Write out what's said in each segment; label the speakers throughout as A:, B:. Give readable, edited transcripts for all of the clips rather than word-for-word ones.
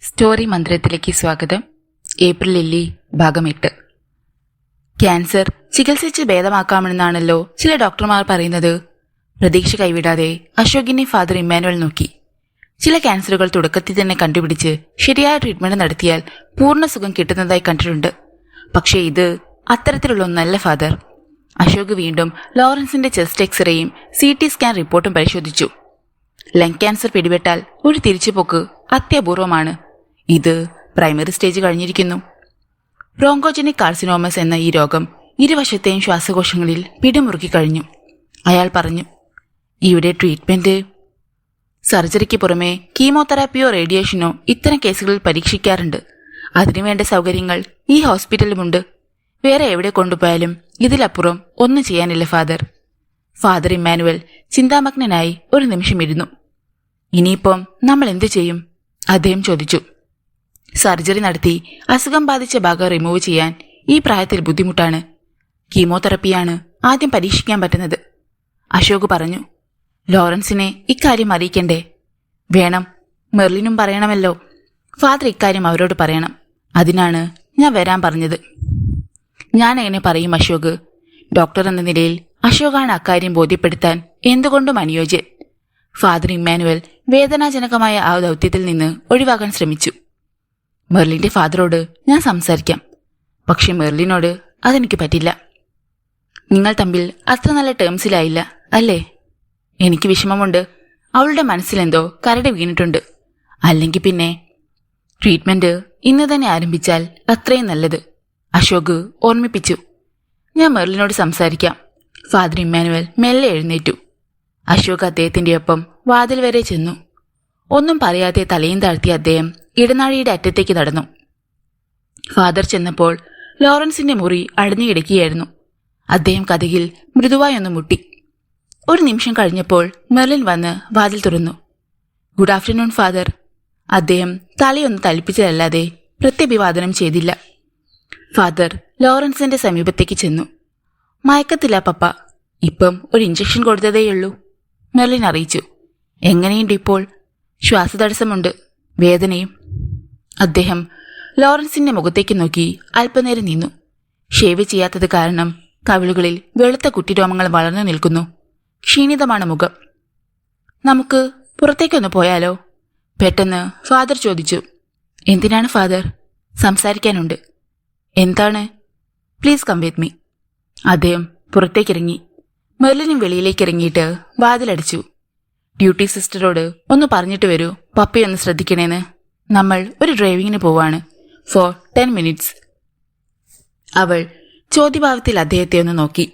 A: Story മന്ദിരത്തിലേക്ക് സ്വാഗതം. April lily ഭാഗം 8. Cancer ചികിത്സിച്ച് ഭേദമാക്കാമെന്നാണല്ലോ ചില ഡോക്ടർമാർ പറയുന്നത്. പ്രതീക്ഷ കൈവിടാതെ അശോകിനെ ഫാദർ ഇമ്മാനുവൽ നോക്കി. ചില ക്യാൻസറുകൾ തുടക്കത്തിൽ തന്നെ കണ്ടുപിടിച്ച് ശരിയായ ട്രീറ്റ്മെന്റ് നടത്തിയാൽ പൂർണ്ണ സുഖം കിട്ടുന്നതായി കണ്ടിട്ടുണ്ട്. പക്ഷേ ഇത് അത്തരത്തിലുള്ള ഒന്നല്ല ഫാദർ. അശോക് വീണ്ടും ലോറൻസിന്റെ ചെസ്റ്റ് എക്സ്റേയും CT സ്കാൻ റിപ്പോർട്ടും പരിശോധിച്ചു. ലങ് ക്യാൻസർ പിടിപെട്ടാൽ ഒരു തിരിച്ചുപോക്ക് അത്യപൂർവമാണ്. ഇത് പ്രൈമറി സ്റ്റേജ് കഴിഞ്ഞിരിക്കുന്നു. ബ്രോങ്കോജനിക് കാർസിനോമസ് എന്ന ഈ രോഗം ഇരുവശത്തെയും ശ്വാസകോശങ്ങളിൽ പിടിമുറുക്കി കഴിഞ്ഞു. അയാൾ പറഞ്ഞു, ഇവിടെ ട്രീറ്റ്മെന്റ് സർജറിക്ക് പുറമെ കീമോതെറാപ്പിയോ റേഡിയേഷനോ ഇത്തരം കേസുകളിൽ പരീക്ഷിക്കാറുണ്ട്. അതിനുവേണ്ട സൗകര്യങ്ങൾ ഈ ഹോസ്പിറ്റലിലുമുണ്ട്. വേറെ എവിടെ കൊണ്ടുപോയാലും ഇതിലപ്പുറം ഒന്നും ചെയ്യാനില്ല ഫാദർ. ഫാദർ ഇമ്മാനുവൽ ചിന്താമഗ്നനായി ഒരു നിമിഷം ഇരുന്നു. ഇനിയിപ്പം നമ്മൾ എന്തു ചെയ്യും? അദ്ദേഹം ചോദിച്ചു. സർജറി നടത്തി അസുഖം ബാധിച്ച ഭാഗം റിമൂവ് ചെയ്യാൻ ഈ പ്രായത്തിൽ ബുദ്ധിമുട്ടാണ്. കീമോതെറപ്പിയാണ് ആദ്യം പരീക്ഷിക്കാൻ പറ്റുന്നത്, അശോക് പറഞ്ഞു. ലോറൻസിനെ ഇക്കാര്യം അറിയിക്കണ്ടേ? വേണം, മെർലിനും പറയണമല്ലോ. ഫാദർ ഇക്കാര്യം അവരോട് പറയണം. അതിനാണ് ഞാൻ വരാൻ പറഞ്ഞത്. ഞാൻ എങ്ങനെ പറയും അശോക്? ഡോക്ടർ എന്ന നിലയിൽ അശോകാണ് അക്കാര്യം ബോധ്യപ്പെടുത്താൻ എന്തുകൊണ്ടും അനുയോജ്യൻ. ഫാദർ ഇമ്മാനുവൽ വേദനാജനകമായ ആ ദൗത്യത്തിൽ നിന്ന് ഒഴിവാക്കാൻ ശ്രമിച്ചു. മെർലിന്റെ ഫാദറോട് ഞാൻ സംസാരിക്കാം, പക്ഷെ മെർലിനോട് അതെനിക്ക് പറ്റില്ല. നിങ്ങൾ തമ്മിൽ അത്ര നല്ല ടേംസിലായില്ല അല്ലേ? എനിക്ക് വിഷമമുണ്ട്. അവളുടെ മനസ്സിലെന്തോ കരട് വീണിട്ടുണ്ട്. അല്ലെങ്കിൽ പിന്നെ ട്രീറ്റ്മെന്റ് ഇന്ന് തന്നെ ആരംഭിച്ചാൽ അത്രയും നല്ലത്, അശോക് ഓർമ്മിപ്പിച്ചു. ഞാൻ മെർലിനോട് സംസാരിക്കാം. ഫാദർ ഇമ്മാനുവൽ മെല്ലെ എഴുന്നേറ്റു. അശോക് അദ്ദേഹത്തിന്റെ ഒപ്പം വാതിൽ വരെ ചെന്നു. ഒന്നും പറയാതെ തലയും താഴ്ത്തിയ അദ്ദേഹം ഇടനാഴിയുടെ അറ്റത്തേക്ക് നടന്നു. ഫാദർ ചെന്നപ്പോൾ ലോറൻസിന്റെ മുറി അടഞ്ഞു കിടക്കുകയായിരുന്നു. അദ്ദേഹം കതകിൽ മൃദുവായി ഒന്ന് മുട്ടി. ഒരു നിമിഷം കഴിഞ്ഞപ്പോൾ മെർലിൻ വന്ന് വാതിൽ തുറന്നു. Good afternoon father. അദ്ദേഹം തലയൊന്ന് തളിപ്പിച്ചതല്ലാതെ പ്രത്യഭിവാദനം ചെയ്തില്ല. ഫാദർ ലോറൻസിന്റെ സമീപത്തേക്ക് ചെന്നു. മയക്കത്തില്ല പപ്പ, ഇപ്പം ഒരു ഇഞ്ചക്ഷൻ കൊടുത്തതേയുള്ളൂ, മെർലിൻ അറിയിച്ചു. എങ്ങനെയുണ്ട് ഇപ്പോൾ? ശ്വാസതടസ്സമുണ്ട്, വേദനയും. അദ്ദേഹം ലോറൻസിന്റെ മുഖത്തേക്ക് നോക്കി അല്പനേരം നിന്നു. ഷേവ് ചെയ്യാത്തത് കാരണം കവിളുകളിൽ വെളുത്ത കുട്ടിരോമങ്ങൾ വളർന്നു നിൽക്കുന്നു. ക്ഷീണിതമാണ് മുഖം. നമുക്ക് പുറത്തേക്കൊന്ന് പോയാലോ? പെട്ടെന്ന് ഫാദർ ചോദിച്ചു. എന്തിനാണ് ഫാദർ? സംസാരിക്കാനുണ്ട്. എന്താണ്? Please come with me. അദ്ദേഹം പുറത്തേക്കിറങ്ങി. മെർലിനും വെളിയിലേക്കിറങ്ങിയിട്ട് വാതിലടിച്ചു. ഡ്യൂട്ടി സിസ്റ്ററോട് ഒന്ന് പറഞ്ഞിട്ട് വരൂ, പപ്പയൊന്ന് ശ്രദ്ധിക്കണേന്ന്. നമ്മൾ ഒരു ഡ്രൈവിങ്ങിന് പോവാണ് ഫോർ 10 minutes. അവൾ ചോദ്യഭാവത്തിൽ അദ്ദേഹത്തെ ഒന്ന് നോക്കി.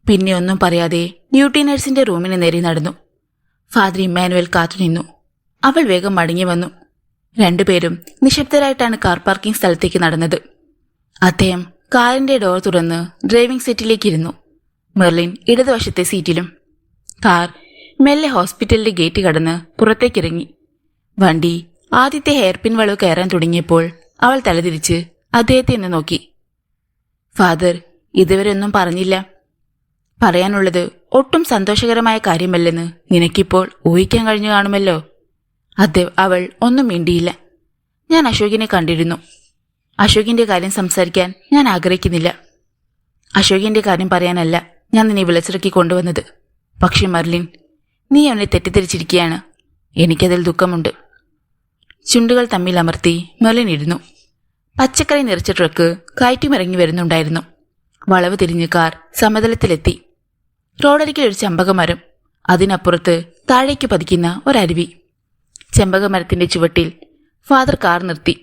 A: പിന്നെ ഒന്നും പറയാതെ ഡ്യൂട്ടി നഴ്സിന്റെ റൂമിന് നേരെ നടന്നു. ഫാദർ ഇമ്മാനുവൽ കാത്തുനിന്നു. അവൾ വേഗം മടങ്ങി വന്നു. രണ്ടുപേരും നിശബ്ദരായിട്ടാണ് കാർ പാർക്കിംഗ് സ്ഥലത്തേക്ക് നടന്നത്. അദ്ദേഹം കാറിന്റെ ഡോർ തുറന്ന് ഡ്രൈവിംഗ് സീറ്റിലേക്ക് ഇരുന്നു. മെർലിൻ ഇടതുവശത്തെ സീറ്റിലും. കാർ മെല്ലെ ഹോസ്പിറ്റലിന്റെ ഗേറ്റ് കടന്ന് പുറത്തേക്കിറങ്ങി. വണ്ടി ആദ്യത്തെ ഹെയർപിൻ വളവ് കയറാൻ തുടങ്ങിയപ്പോൾ അവൾ തലതിരിച്ച് അദ്ദേഹത്തെ ഒന്ന് നോക്കി. ഫാദർ ഇതുവരെ ഒന്നും പറഞ്ഞില്ല. പറയാനുള്ളത് ഒട്ടും സന്തോഷകരമായ കാര്യമല്ലെന്ന് നിനക്കിപ്പോൾ ഊഹിക്കാൻ കഴിഞ്ഞു കാണുമല്ലോ. അവൾ ഒന്നും മിണ്ടിയില്ല. ഞാൻ അശോകിനെ കണ്ടിരുന്നു. അശോകിന്റെ കാര്യം സംസാരിക്കാൻ ഞാൻ ആഗ്രഹിക്കുന്നില്ല. അശോകിന്റെ കാര്യം പറയാനല്ല ഞാൻ നിന്നെ വിളിച്ചിറക്കി കൊണ്ടുവന്നത്. പക്ഷെ മെർലിൻ, നീ അവനെ തെറ്റിദ്ധരിച്ചിരിക്കുകയാണ്. എനിക്കതിൽ ദുഃഖമുണ്ട്. ചുണ്ടുകൾ തമ്മിൽ അമർത്തി മെർലിൻ ഇരുന്നു. പച്ചക്കറി നിറച്ച ട്രക്ക് കയറ്റുമിറങ്ങി വരുന്നുണ്ടായിരുന്നു. വളവ് തിരിഞ്ഞ് കാർ സമതലത്തിലെത്തി. റോഡരികിൽ ഒരു ചെമ്പകമരം, അതിനപ്പുറത്ത് താഴേക്ക് പതിക്കുന്ന ഒരരുവി. ചെമ്പകമരത്തിന്റെ ചുവട്ടിൽ ഫാദർ കാർ നിർത്തി.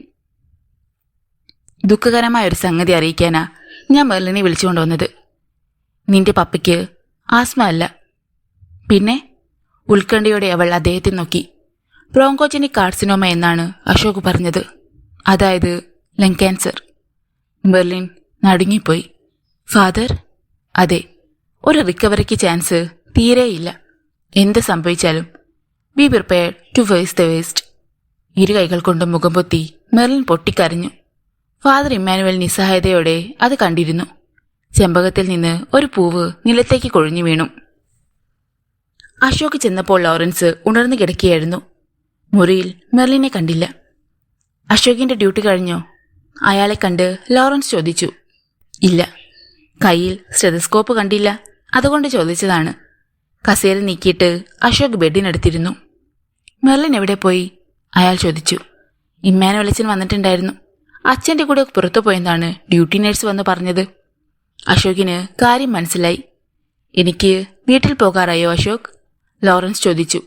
A: ദുഃഖകരമായ ഒരു സംഗതി അറിയിക്കാനാ ഞാൻ മെർലിനെ വിളിച്ചുകൊണ്ടുവന്നത്. നിന്റെ പപ്പയ്ക്ക് ആസ്മ അല്ല. പിന്നെ? ഉത്കണ്ഠയോടെ അവൾ അദ്ദേഹത്തെ നോക്കി. ബ്രോങ്കോജനിക് കാർസിനോമ എന്നാണ് അശോക് പറഞ്ഞത്. അതായത് ലങ് ക്യാൻസർ. മെർലിൻ നടുങ്ങിപ്പോയി. ഫാദർ? അതെ, ഒരു റിക്കവറിക്ക് ചാൻസ് തീരെയില്ല. എന്ത് സംഭവിച്ചാലും be prepared to face the worst. ഇരു കൈകൾ കൊണ്ട് മുഖം പൊത്തി മെർലിൻ പൊട്ടിക്കരഞ്ഞു. ഫാദർ ഇമ്മാനുവൽ നിസ്സഹായതയോടെ അത് കണ്ടിരുന്നു. ചെമ്പകത്തിൽ നിന്ന് ഒരു പൂവ് നിലത്തേക്ക് കൊഴിഞ്ഞു വീണു. അശോക് ചെന്നപ്പോൾ ലോറൻസ് ഉണർന്നു കിടക്കുകയായിരുന്നു. മുറിയിൽ മെർലിനെ കണ്ടില്ല. അശോകിന്റെ ഡ്യൂട്ടി കഴിഞ്ഞോ? അയാളെ കണ്ട് ലോറൻസ് ചോദിച്ചു. ഇല്ല. കയ്യിൽ സ്റ്റെതസ്കോപ്പ് കണ്ടില്ല, അതുകൊണ്ട് ചോദിച്ചതാണ്. കസേര നീക്കിയിട്ട് അശോക് ബെഡിനടുത്തിരുന്നു. മെർലിൻ എവിടെ പോയി? അയാൾ ചോദിച്ചു. ഇമ്മാനുവൽ അച്ഛൻ വന്നിട്ടുണ്ടായിരുന്നു. അച്ഛൻ്റെ കൂടെ പുറത്തു പോയെന്നാണ് ഡ്യൂട്ടി നേഴ്സ് വന്ന് പറഞ്ഞത്. അശോകിന് കാര്യം മനസ്സിലായി. എനിക്ക് വീട്ടിൽ പോകാറായോ അശോക്? ലോറൻസ് ചോദിച്ചു.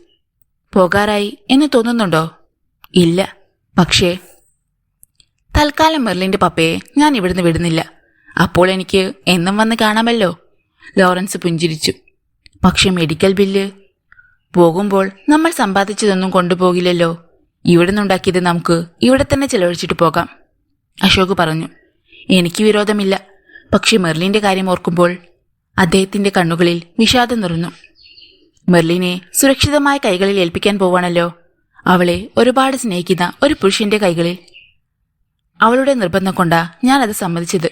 A: പോകാറായി എന്ന് തോന്നുന്നുണ്ടോ? ഇല്ല, പക്ഷേ തൽക്കാലം മെർലിന്റെ പപ്പയെ ഞാൻ ഇവിടുന്ന് വിടുന്നില്ല. അപ്പോൾ എനിക്ക് എന്നും വന്ന് കാണാമല്ലോ. ലോറൻസ് പുഞ്ചിരിച്ചു. പക്ഷെ മെഡിക്കൽ ബില്ല്? പോകുമ്പോൾ നമ്മൾ സമ്പാദിച്ചതൊന്നും കൊണ്ടുപോകില്ലല്ലോ. ഇവിടുന്നുണ്ടാക്കിയത് നമുക്ക് ഇവിടെ തന്നെ ചെലവഴിച്ചിട്ട് പോകാം, അശോക് പറഞ്ഞു. എനിക്ക് വിരോധമില്ല, പക്ഷെ മെർലിന്റെ കാര്യം ഓർക്കുമ്പോൾ അദ്ദേഹത്തിന്റെ കണ്ണുകളിൽ വിഷാദം നിറഞ്ഞു. മെർലിനെ സുരക്ഷിതമായ കൈകളിൽ ഏൽപ്പിക്കാൻ പോവാണല്ലോ. അവളെ ഒരുപാട് സ്നേഹിക്കുന്ന ഒരു പുരുഷന്റെ കൈകളിൽ. അവളുടെ നിർബന്ധം കൊണ്ടാ ഞാനത് സമ്മതിച്ചത്.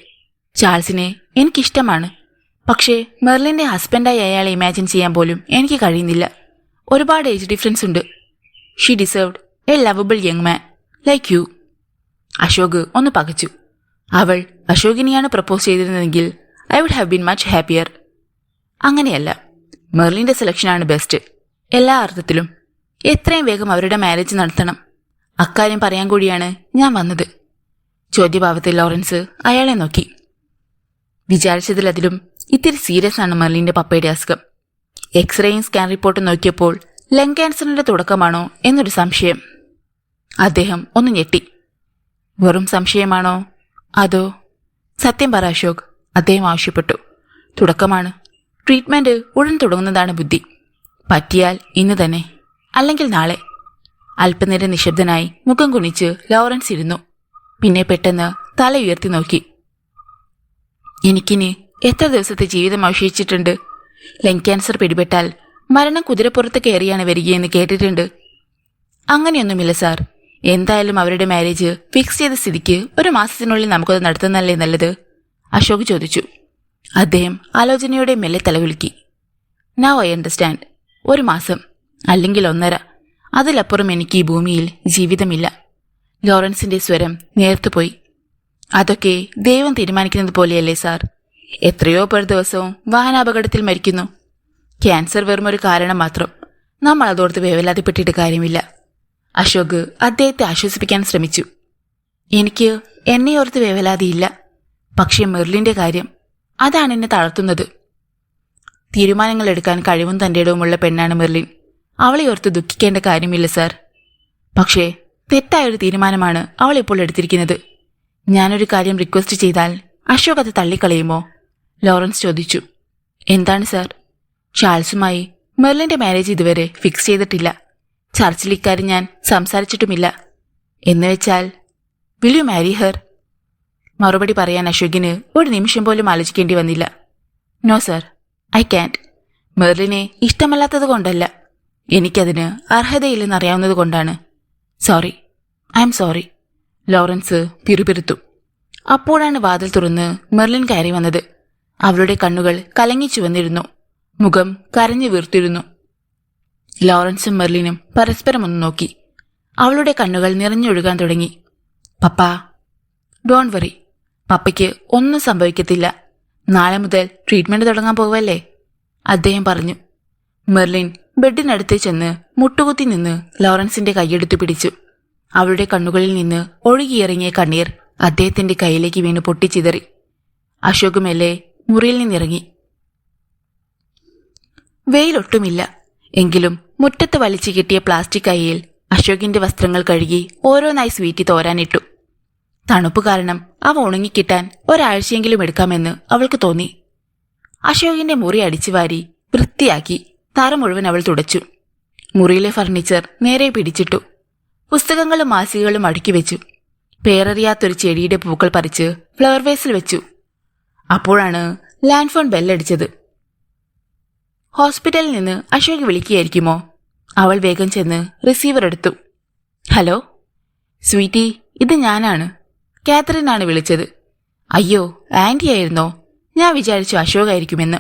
A: ചാൾസിനെ എനിക്കിഷ്ടമാണ്, പക്ഷേ മെർലിന്റെ ഹസ്ബൻഡായി അയാളെ ഇമാജിൻ ചെയ്യാൻ പോലും എനിക്ക് കഴിയുന്നില്ല. ഒരുപാട് ഏജ് ഡിഫറൻസ് ഉണ്ട്. She deserved a lovable young man like you. Ashok ഒന്ന് പകച്ചു. അവൾ അശോകിനെയാണ് പ്രപ്പോസ് ചെയ്തിരുന്നതെങ്കിൽ I would have been much happier. അങ്ങനെയല്ല, മെർലിന്റെ സെലക്ഷനാണ് ബെസ്റ്റ്, എല്ലാ അർത്ഥത്തിലും. എത്രയും വേഗം അവരുടെ മാരേജ് നടത്തണം. അക്കാര്യം പറയാൻ കൂടിയാണ് ഞാൻ വന്നത്. ചോദ്യഭാവത്തിൽ ലോറൻസ് അയാളെ നോക്കി. വിചാരിച്ചതിലതിലും ഇത്തിരി സീരിയസ് ആണ് മെർലിന്റെ പപ്പയുടെ അസുഖം. എക്സ്റേയും സ്കാൻ റിപ്പോർട്ടും നോക്കിയപ്പോൾ ലങ് ക്യാൻസറിന്റെ തുടക്കമാണോ എന്നൊരു സംശയം. അദ്ദേഹം ഒന്ന് ഞെട്ടി. വെറും സംശയമാണോ അതോ? സത്യം പറ അശോക്, അദ്ദേഹം ആവശ്യപ്പെട്ടു. തുടക്കമാണ്. ട്രീറ്റ്മെന്റ് ഉടൻ തുടങ്ങുന്നതാണ് ബുദ്ധി. പറ്റിയാൽ ഇന്ന് തന്നെ, അല്ലെങ്കിൽ നാളെ. അല്പനേരം നിശബ്ദനായി മുഖം കുനിച്ച് ലോറൻസ് ഇരുന്നു. പിന്നെ പെട്ടെന്ന് തല ഉയർത്തി നോക്കി. എനിക്കിനി എത്ര ദിവസത്തെ ജീവിതം അവശേഷിച്ചിട്ടുണ്ട്? ലങ് ക്യാൻസർ പിടിപെട്ടാൽ മരണം കുതിരപ്പുറത്ത് കയറിയാണ് വരികയെന്ന് കേട്ടിട്ടുണ്ട്. അങ്ങനെയൊന്നുമില്ല സാർ. എന്തായാലും അവരുടെ മാരേജ് ഫിക്സ് ചെയ്ത സ്ഥിതിക്ക് 1 മാസത്തിനുള്ളിൽ നമുക്കത് നടത്തുന്നല്ലേ നല്ലത്, അശോക് ചോദിച്ചു. അദ്ദേഹം ആലോചനയോടെ മെല്ലെ തലകുലുക്കി. Now I understand. 1 മാസം, അല്ലെങ്കിൽ 1.5. അതിലപ്പുറം എനിക്ക് ഈ ഭൂമിയിൽ ജീവിതമില്ല. ലോറൻസിന്റെ സ്വരം നേർത്തുപോയി. അതൊക്കെ ദൈവം തീരുമാനിക്കുന്നത് പോലെയല്ലേ സാർ. എത്രയോ പേർ ദിവസവും വാഹനാപകടത്തിൽ മരിക്കുന്നു. ക്യാൻസർ വെറുമൊരു കാരണം മാത്രം. നമ്മൾ അതോർത്ത് വേവലാതിപ്പെട്ടിട്ട് കാര്യമില്ല. അശോക് അദ്ദേഹത്തെ ആശ്വസിപ്പിക്കാൻ ശ്രമിച്ചു. എനിക്ക് എന്നെ ഓർത്ത് വേവലാതിയില്ല. പക്ഷേ മെർലിന്റെ കാര്യം, അതാണ് എന്നെ തളർത്തുന്നത്. തീരുമാനങ്ങൾ എടുക്കാൻ കഴിവും തന്റെ ഇടവുമുള്ള പെണ്ണാണ് മെർലിൻ. അവളെ ഓർത്ത് ദുഃഖിക്കേണ്ട കാര്യമില്ല സാർ. പക്ഷേ തെറ്റായൊരു തീരുമാനമാണ് അവൾ ഇപ്പോൾ എടുത്തിരിക്കുന്നത്. ഞാനൊരു കാര്യം റിക്വസ്റ്റ് ചെയ്താൽ അശോക് അത് തള്ളിക്കളയുമോ? ലോറൻസ് ചോദിച്ചു. എന്താണ് സാർ? ചാൾസുമായി മെർലിന്റെ മാരേജ് ഇതുവരെ ഫിക്സ് ചെയ്തിട്ടില്ല. ചർച്ചിൽ ഇക്കാര്യം ഞാൻ സംസാരിച്ചിട്ടുമില്ല. എന്നുവെച്ചാൽ വിൽ യു മാരി ഹെർ? മറുപടി പറയാൻ അശോകിന് ഒരു നിമിഷം പോലും ആലോചിക്കേണ്ടി വന്നില്ല. No sir, I can't. മെർലിനെ ഇഷ്ടമല്ലാത്തത് കൊണ്ടല്ല, എനിക്കതിന് അർഹതയില്ലെന്നറിയാവുന്നത് കൊണ്ടാണ്. Sorry, I'm sorry, Lawrence പിറുപിറുത്തു. അപ്പോഴാണ് വാതിൽ തുറന്ന് മെർലിൻ കയറി വന്നത്. അവളുടെ കണ്ണുകൾ കലങ്ങി ചുവന്നിരുന്നു. മുഖം കരഞ്ഞു വീർത്തിരുന്നു. ലോറൻസും മെർലിനും പരസ്പരം ഒന്ന് നോക്കി. അവളുടെ കണ്ണുകൾ നിറഞ്ഞൊഴുകാൻ തുടങ്ങി. പപ്പാ, ഡോൺ വറി, പപ്പയ്ക്ക് ഒന്നും സംഭവിക്കത്തില്ല. നാളെ മുതൽ ട്രീറ്റ്മെന്റ് തുടങ്ങാൻ പോവല്ലേ, അദ്ദേഹം പറഞ്ഞു. മെർലിൻ ബെഡിനടുത്ത് ചെന്ന് മുട്ടുകുത്തി നിന്ന് ലോറൻസിന്റെ കൈയെടുത്തു പിടിച്ചു. അവളുടെ കണ്ണുകളിൽ നിന്ന് ഒഴുകിയിറങ്ങിയ കണ്ണീർ അദ്ദേഹത്തിന്റെ കൈയിലേക്ക് വീണ് പൊട്ടിച്ചിതറി. അശോക് മെല്ലെ മുറിയിൽ നിന്നിറങ്ങി. വെയിലൊട്ടുമില്ല. എങ്കിലും മുറ്റത്ത് വലിച്ചു കിട്ടിയ പ്ലാസ്റ്റിക് കൈയിൽ അശോകിന്റെ വസ്ത്രങ്ങൾ കഴുകി ഓരോന്നായി സ്വീറ്റി തോരാനിട്ടു. തണുപ്പ് കാരണം അവ ഉണങ്ങിക്കിട്ടാൻ ഒരാഴ്ചയെങ്കിലും എടുക്കാമെന്ന് അവൾക്ക് തോന്നി. അശോകിന്റെ മുറി അടിച്ചുവാരി വൃത്തിയാക്കി തറ മുഴുവൻ അവൾ തുടച്ചു. മുറിയിലെ ഫർണിച്ചർ നേരെ പിടിച്ചിട്ടു. പുസ്തകങ്ങളും മാസികകളും അടുക്കി വെച്ചു. പേരറിയാത്തൊരു ചെടിയുടെ പൂക്കൾ പറിച്ച് ഫ്ലവർ വേസിൽ വെച്ചു. അപ്പോഴാണ് ലാൻഡ് ഫോൺ ബെല്ലടിച്ചത്. ഹോസ്പിറ്റലിൽ നിന്ന് അശോക് വിളിക്കുകയായിരിക്കുമോ? അവൾ വേഗം ചെന്ന് റിസീവർ എടുത്തു. ഹലോ സ്വീറ്റി, ഇത് ഞാനാണ്. കാത്തറിനാണ് വിളിച്ചത്. അയ്യോ, ആന്റി ആയിരുന്നോ? ഞാൻ വിചാരിച്ചു അശോക് ആയിരിക്കുമെന്ന്,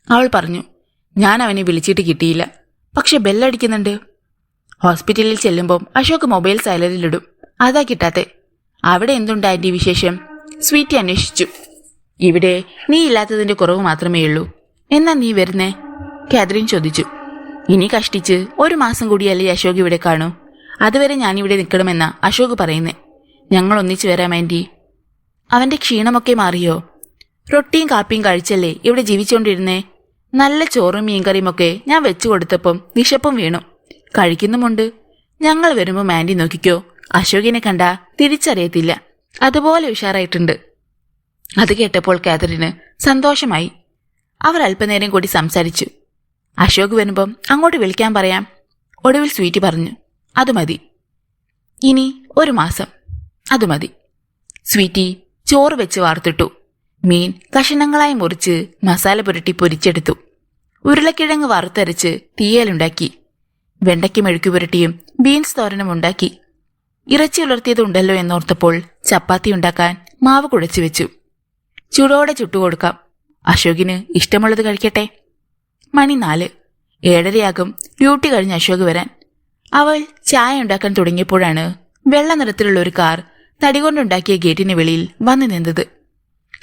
A: അവൾ പറഞ്ഞു. ഞാൻ അവനെ വിളിച്ചിട്ട് കിട്ടിയില്ല, പക്ഷെ ബെല്ലടിക്കുന്നുണ്ട്. ഹോസ്പിറ്റലിൽ ചെല്ലുമ്പം അശോക് മൊബൈൽ സൈലന്റിലിടും, അതാ കിട്ടാത്തെ. അവിടെ എന്തുണ്ട് ആന്റി വിശേഷം? സ്വീറ്റി അന്വേഷിച്ചു. ഇവിടെ നീ ഇല്ലാത്തതിന്റെ കുറവ് മാത്രമേയുള്ളൂ. എന്നാ നീ വരുന്നേ? കാതറിൻ ചോദിച്ചു. ഇനി കഷ്ടിച്ച് 1 മാസം കൂടിയല്ലേ അശോക് ഇവിടെ കാണൂ. അതുവരെ ഞാനിവിടെ നിൽക്കണമെന്നാ അശോക് പറയുന്നേ. ഞങ്ങൾ ഒന്നിച്ചു വരാം ആന്റി. അവന്റെ ക്ഷീണമൊക്കെ മാറിയോ? റൊട്ടിയും കാപ്പിയും കഴിച്ചല്ലേ ഇവിടെ ജീവിച്ചുകൊണ്ടിരുന്നേ. നല്ല ചോറും മീൻകറിയുമൊക്കെ ഞാൻ വെച്ചു കൊടുത്തപ്പം വിശപ്പും വീണു. കഴിക്കുന്നുമുണ്ട്. ഞങ്ങൾ വരുമ്പോൾ ആന്റി നോക്കിക്കോ, അശോകിനെ കണ്ടാ തിരിച്ചറിയത്തില്ല. അതുപോലെ ഉഷാറായിട്ടുണ്ട്. അത് കേട്ടപ്പോൾ കാതറിന് സന്തോഷമായി. അവർ അല്പനേരം കൂടി സംസാരിച്ചു. അശോക് വരുമ്പം അങ്ങോട്ട് വിളിക്കാൻ പറയാം. ഒടുവിൽ സ്വീറ്റി പറഞ്ഞു, അത് മതി. ഇനി 1 മാസം, അത് മതി. സ്വീറ്റി ചോറ് വെച്ച് വാർത്തിട്ടു. മീൻ കഷണങ്ങളായി മുറിച്ച് മസാല പുരട്ടി പൊരിച്ചെടുത്തു. ഉരുളക്കിഴങ്ങ് വറുത്തരച്ച് തീയലുണ്ടാക്കി. വെണ്ടയ്ക്ക് മെഴുക്കു പുരട്ടിയും ബീൻസ് തോരനും ഉണ്ടാക്കി. ഇറച്ചി ഉലർത്തിയതുണ്ടല്ലോ എന്നോർത്തപ്പോൾ ചപ്പാത്തി ഉണ്ടാക്കാൻ മാവ് കുഴച്ചു വെച്ചു. ചൂടോടെ ചുട്ടുകൊടുക്കാം. അശോകിന് ഇഷ്ടമുള്ളത് കഴിക്കട്ടെ. മണി 4. 7:30 ഡ്യൂട്ടി കഴിഞ്ഞ് അശോക് വരാൻ. അവൾ ചായ ഉണ്ടാക്കാൻ തുടങ്ങിയപ്പോഴാണ് വെള്ള നിറത്തിലുള്ള ഒരു കാർ തടികൊണ്ടുണ്ടാക്കിയ ഗേറ്റിന് വെളിയിൽ വന്നു നിന്നത്.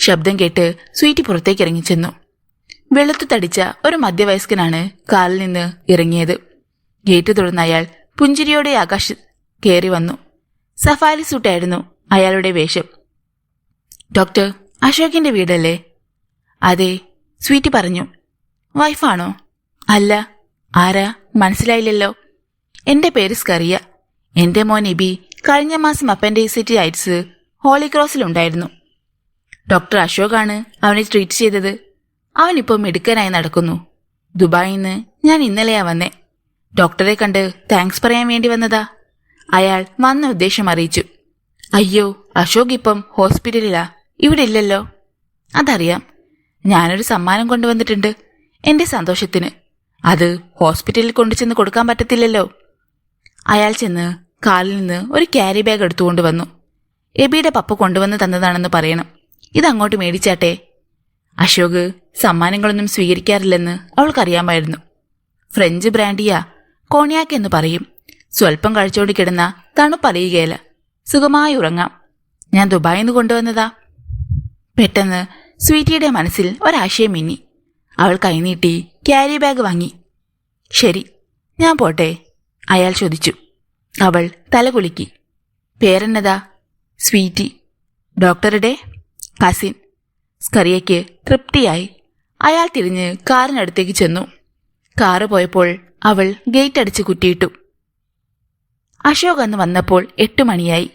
A: ശബ്ദം കേട്ട് സ്വീറ്റി പുറത്തേക്ക് ഇറങ്ങിച്ചെന്നു. വെളുത്തു തടിച്ച ഒരു മധ്യവയസ്കനാണ് കാറിൽ നിന്ന് ഇറങ്ങിയത്. ഗേറ്റ് തുറന്ന അയാൾ പുഞ്ചിരിയോടെ ആകാശ് കയറി വന്നു. സഫാരി സൂട്ടായിരുന്നു അയാളുടെ വേഷം. ഡോക്ടർ, അശോകിന്റെ വീടല്ലേ? അതെ, സ്വീറ്റി പറഞ്ഞു. വൈഫാണോ? അല്ല. ആരാ? മനസ്സിലായില്ലല്ലോ. എന്റെ പേര് സ്കറിയ. എന്റെ മോൻ എബി കഴിഞ്ഞ മാസം അപ്പൻഡിസൈറ്റിസ് ഹോളി ക്രോസിലുണ്ടായിരുന്നു. ഡോക്ടർ അശോകാണ് അവനെ ട്രീറ്റ് ചെയ്തത്. അവനിപ്പോൾ മിടുക്കനായി നടക്കുന്നു. ദുബായിൽ നിന്ന് ഞാൻ ഇന്നലെയാ വന്നേ. ഡോക്ടറെ കണ്ട് താങ്ക്സ് പറയാൻ വേണ്ടി വന്നതാ. അയാൾ വന്ന ഉദ്ദേശം അറിയിച്ചു. അയ്യോ, അശോക് ഇപ്പം ഹോസ്പിറ്റലിലാ, ഇവിടെ ഇല്ലല്ലോ. അതറിയാം. ഞാനൊരു സമ്മാനം കൊണ്ടുവന്നിട്ടുണ്ട് എന്റെ സന്തോഷത്തിന്. അത് ഹോസ്പിറ്റലിൽ കൊണ്ടുചെന്ന് കൊടുക്കാൻ പറ്റത്തില്ലല്ലോ. അയാൾ ചെന്ന് കാലിൽ നിന്ന് ഒരു ക്യാരി ബാഗ് എടുത്തുകൊണ്ട് വന്നു. എബിയുടെ പപ്പ കൊണ്ടുവന്ന് തന്നതാണെന്ന് പറയണം. ഇതങ്ങോട്ട് മേടിച്ചാട്ടെ. അശോക് സമ്മാനങ്ങളൊന്നും സ്വീകരിക്കാറില്ലെന്ന് അവൾക്കറിയാമായിരുന്നു. ഫ്രഞ്ച് ബ്രാൻഡിയാ, കോണിയാക്ക് എന്ന് പറയും. സ്വല്പം കഴിച്ചോണ്ട് കിടന്ന തണുപ്പറിയുകയില്ല. സുഖമായി ഉറങ്ങാം. ഞാൻ ദുബായിൽ നിന്ന് കൊണ്ടുവന്നതാ. പെട്ടെന്ന് സ്വീറ്റിയുടെ മനസ്സിൽ ഒരാശയം മിന്നി. അവൾ കൈനീട്ടി ക്യാരി ബാഗ് വാങ്ങി. ശരി, ഞാൻ പോട്ടെ? അയാൾ ചോദിച്ചു. അവൾ തലകുലുക്കി. പേരെന്നതാ? സ്വീറ്റി. ഡോക്ടറുടെ കസിൻ. സ്കറിയയ്ക്ക് തൃപ്തിയായി. അയാൾ തിരിഞ്ഞ് കാറിനടുത്തേക്ക് ചെന്നു. കാറ് പോയപ്പോൾ അവൾ ഗേറ്റ് അടിച്ച് കുറ്റിയിട്ടു. അശോക് അന്ന് വന്നപ്പോൾ 8 മണിയായി.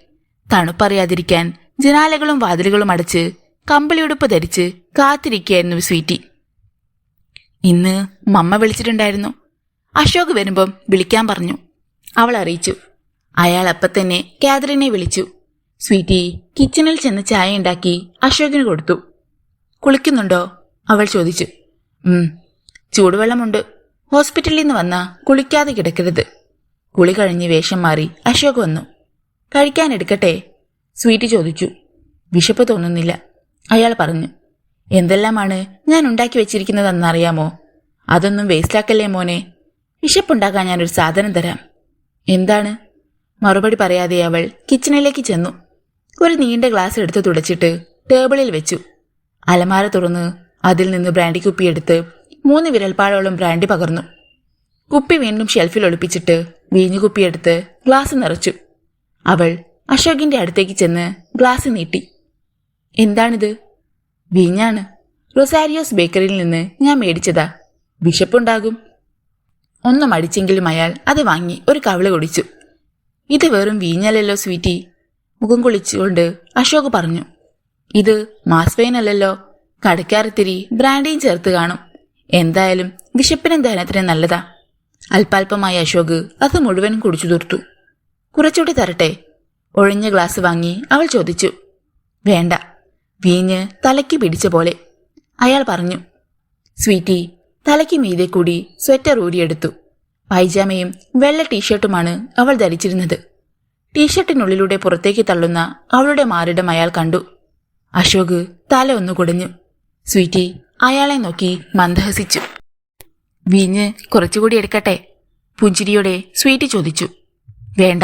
A: തണുപ്പറിയാതിരിക്കാൻ ജനാലകളും വാതിലുകളും അടച്ച് കമ്പിളിയുടുപ്പ് ധരിച്ച് കാത്തിരിക്കുകയായിരുന്നു സ്വീറ്റി. ഇന്ന് മമ്മ വിളിച്ചിട്ടുണ്ടായിരുന്നു. അശോക് വരുമ്പം വിളിക്കാൻ പറഞ്ഞു. അവൾ അറിയിച്ചു. അയാൾ അപ്പം തന്നെ കാതറിനെ വിളിച്ചു. സ്വീറ്റി കിച്ചണിൽ ചെന്ന് ചായ ഉണ്ടാക്കി അശോകിന് കൊടുത്തു. കുളിക്കുന്നുണ്ടോ? അവൾ ചോദിച്ചു. ചൂടുവെള്ളമുണ്ട്. ഹോസ്പിറ്റലിൽ നിന്ന് വന്നാ കുളിക്കാതെ കിടക്കരുത്. കുളി കഴിഞ്ഞ് വേഷം മാറി അശോക് വന്നു. കഴിക്കാൻ എടുക്കട്ടെ? സ്വീറ്റി ചോദിച്ചു. വിശപ്പ് തോന്നുന്നില്ല, അയാൾ പറഞ്ഞു. എന്തെല്ലാമാണ് ഞാൻ ഉണ്ടാക്കി വെച്ചിരിക്കുന്നതെന്നറിയാമോ? അതൊന്നും വേസ്റ്റാക്കല്ലേ മോനെ. വിശപ്പുണ്ടാക്കാൻ ഞാനൊരു സാധനം തരാം. എന്താണ്? മറുപടി പറയാതെ അവൾ കിച്ചണിലേക്ക് ചെന്നു. ഒരു നീണ്ട ഗ്ലാസ് എടുത്ത് തുടച്ചിട്ട് ടേബിളിൽ വെച്ചു. അലമാര തുറന്ന് അതിൽ നിന്ന് ബ്രാൻഡി കുപ്പിയെടുത്ത് 3 വിരൽപ്പാഴോളം ബ്രാൻഡി പകർന്നു. കുപ്പി വീണ്ടും ഷെൽഫിൽ ഒളിപ്പിച്ചിട്ട് വീഞ്ഞുകുപ്പിയെടുത്ത് ഗ്ലാസ് നിറച്ചു. അവൾ അശോകിന്റെ അടുത്തേക്ക് ചെന്ന് ഗ്ലാസ് നീട്ടി. എന്താണിത്? വീഞ്ഞാണ്. റൊസാരിയോസ് ബേക്കറിയിൽ നിന്ന് ഞാൻ മേടിച്ചതാ. വിശപ്പുണ്ടാകും. ഒന്നും അടിച്ചെങ്കിലും അയാൾ അത് വാങ്ങി ഒരു കവിള് കുടിച്ചു. ഇത് വെറും വീഞ്ഞല്ലല്ലോ സ്വീറ്റി, മുഖം കുളിച്ചുകൊണ്ട് അശോക് പറഞ്ഞു. ഇത് മാസ്വൈനല്ലല്ലോ, കടക്കാരത്തിരി ബ്രാൻഡിയും ചേർത്ത് കാണും. എന്തായാലും വിശപ്പിനും ദഹനത്തിനും നല്ലതാ. അല്പാൽപമായ അശോക് അത് മുഴുവൻ കുടിച്ചു തീർത്തു. കുറച്ചുകൂടി തരട്ടെ? ഒഴിഞ്ഞ ഗ്ലാസ് വാങ്ങി അവൾ ചോദിച്ചു. വേണ്ട, വീഞ്ഞ് തലയ്ക്ക് പിടിച്ച പോലെ, അയാൾ പറഞ്ഞു. സ്വീറ്റി തലയ്ക്ക് മീതെ കൂടി സ്വെറ്റർ ഊരിയെടുത്തു. പൈജാമയും വെള്ള ടീഷർട്ടുമാണ് അവൾ ധരിച്ചിരുന്നത്. ടീഷർട്ടിനുള്ളിലൂടെ പുറത്തേക്ക് തള്ളുന്ന അവളുടെ മാറിടം അയാൾ കണ്ടു. അശോക് തല ഒന്നു കുടഞ്ഞു. സ്വീറ്റി അയാളെ നോക്കി മന്ദഹസിച്ചു. വീഞ്ഞ് കുറച്ചുകൂടി എടുക്കട്ടെ? പുഞ്ചിരിയോടെ സ്വീറ്റി ചോദിച്ചു. വേണ്ട,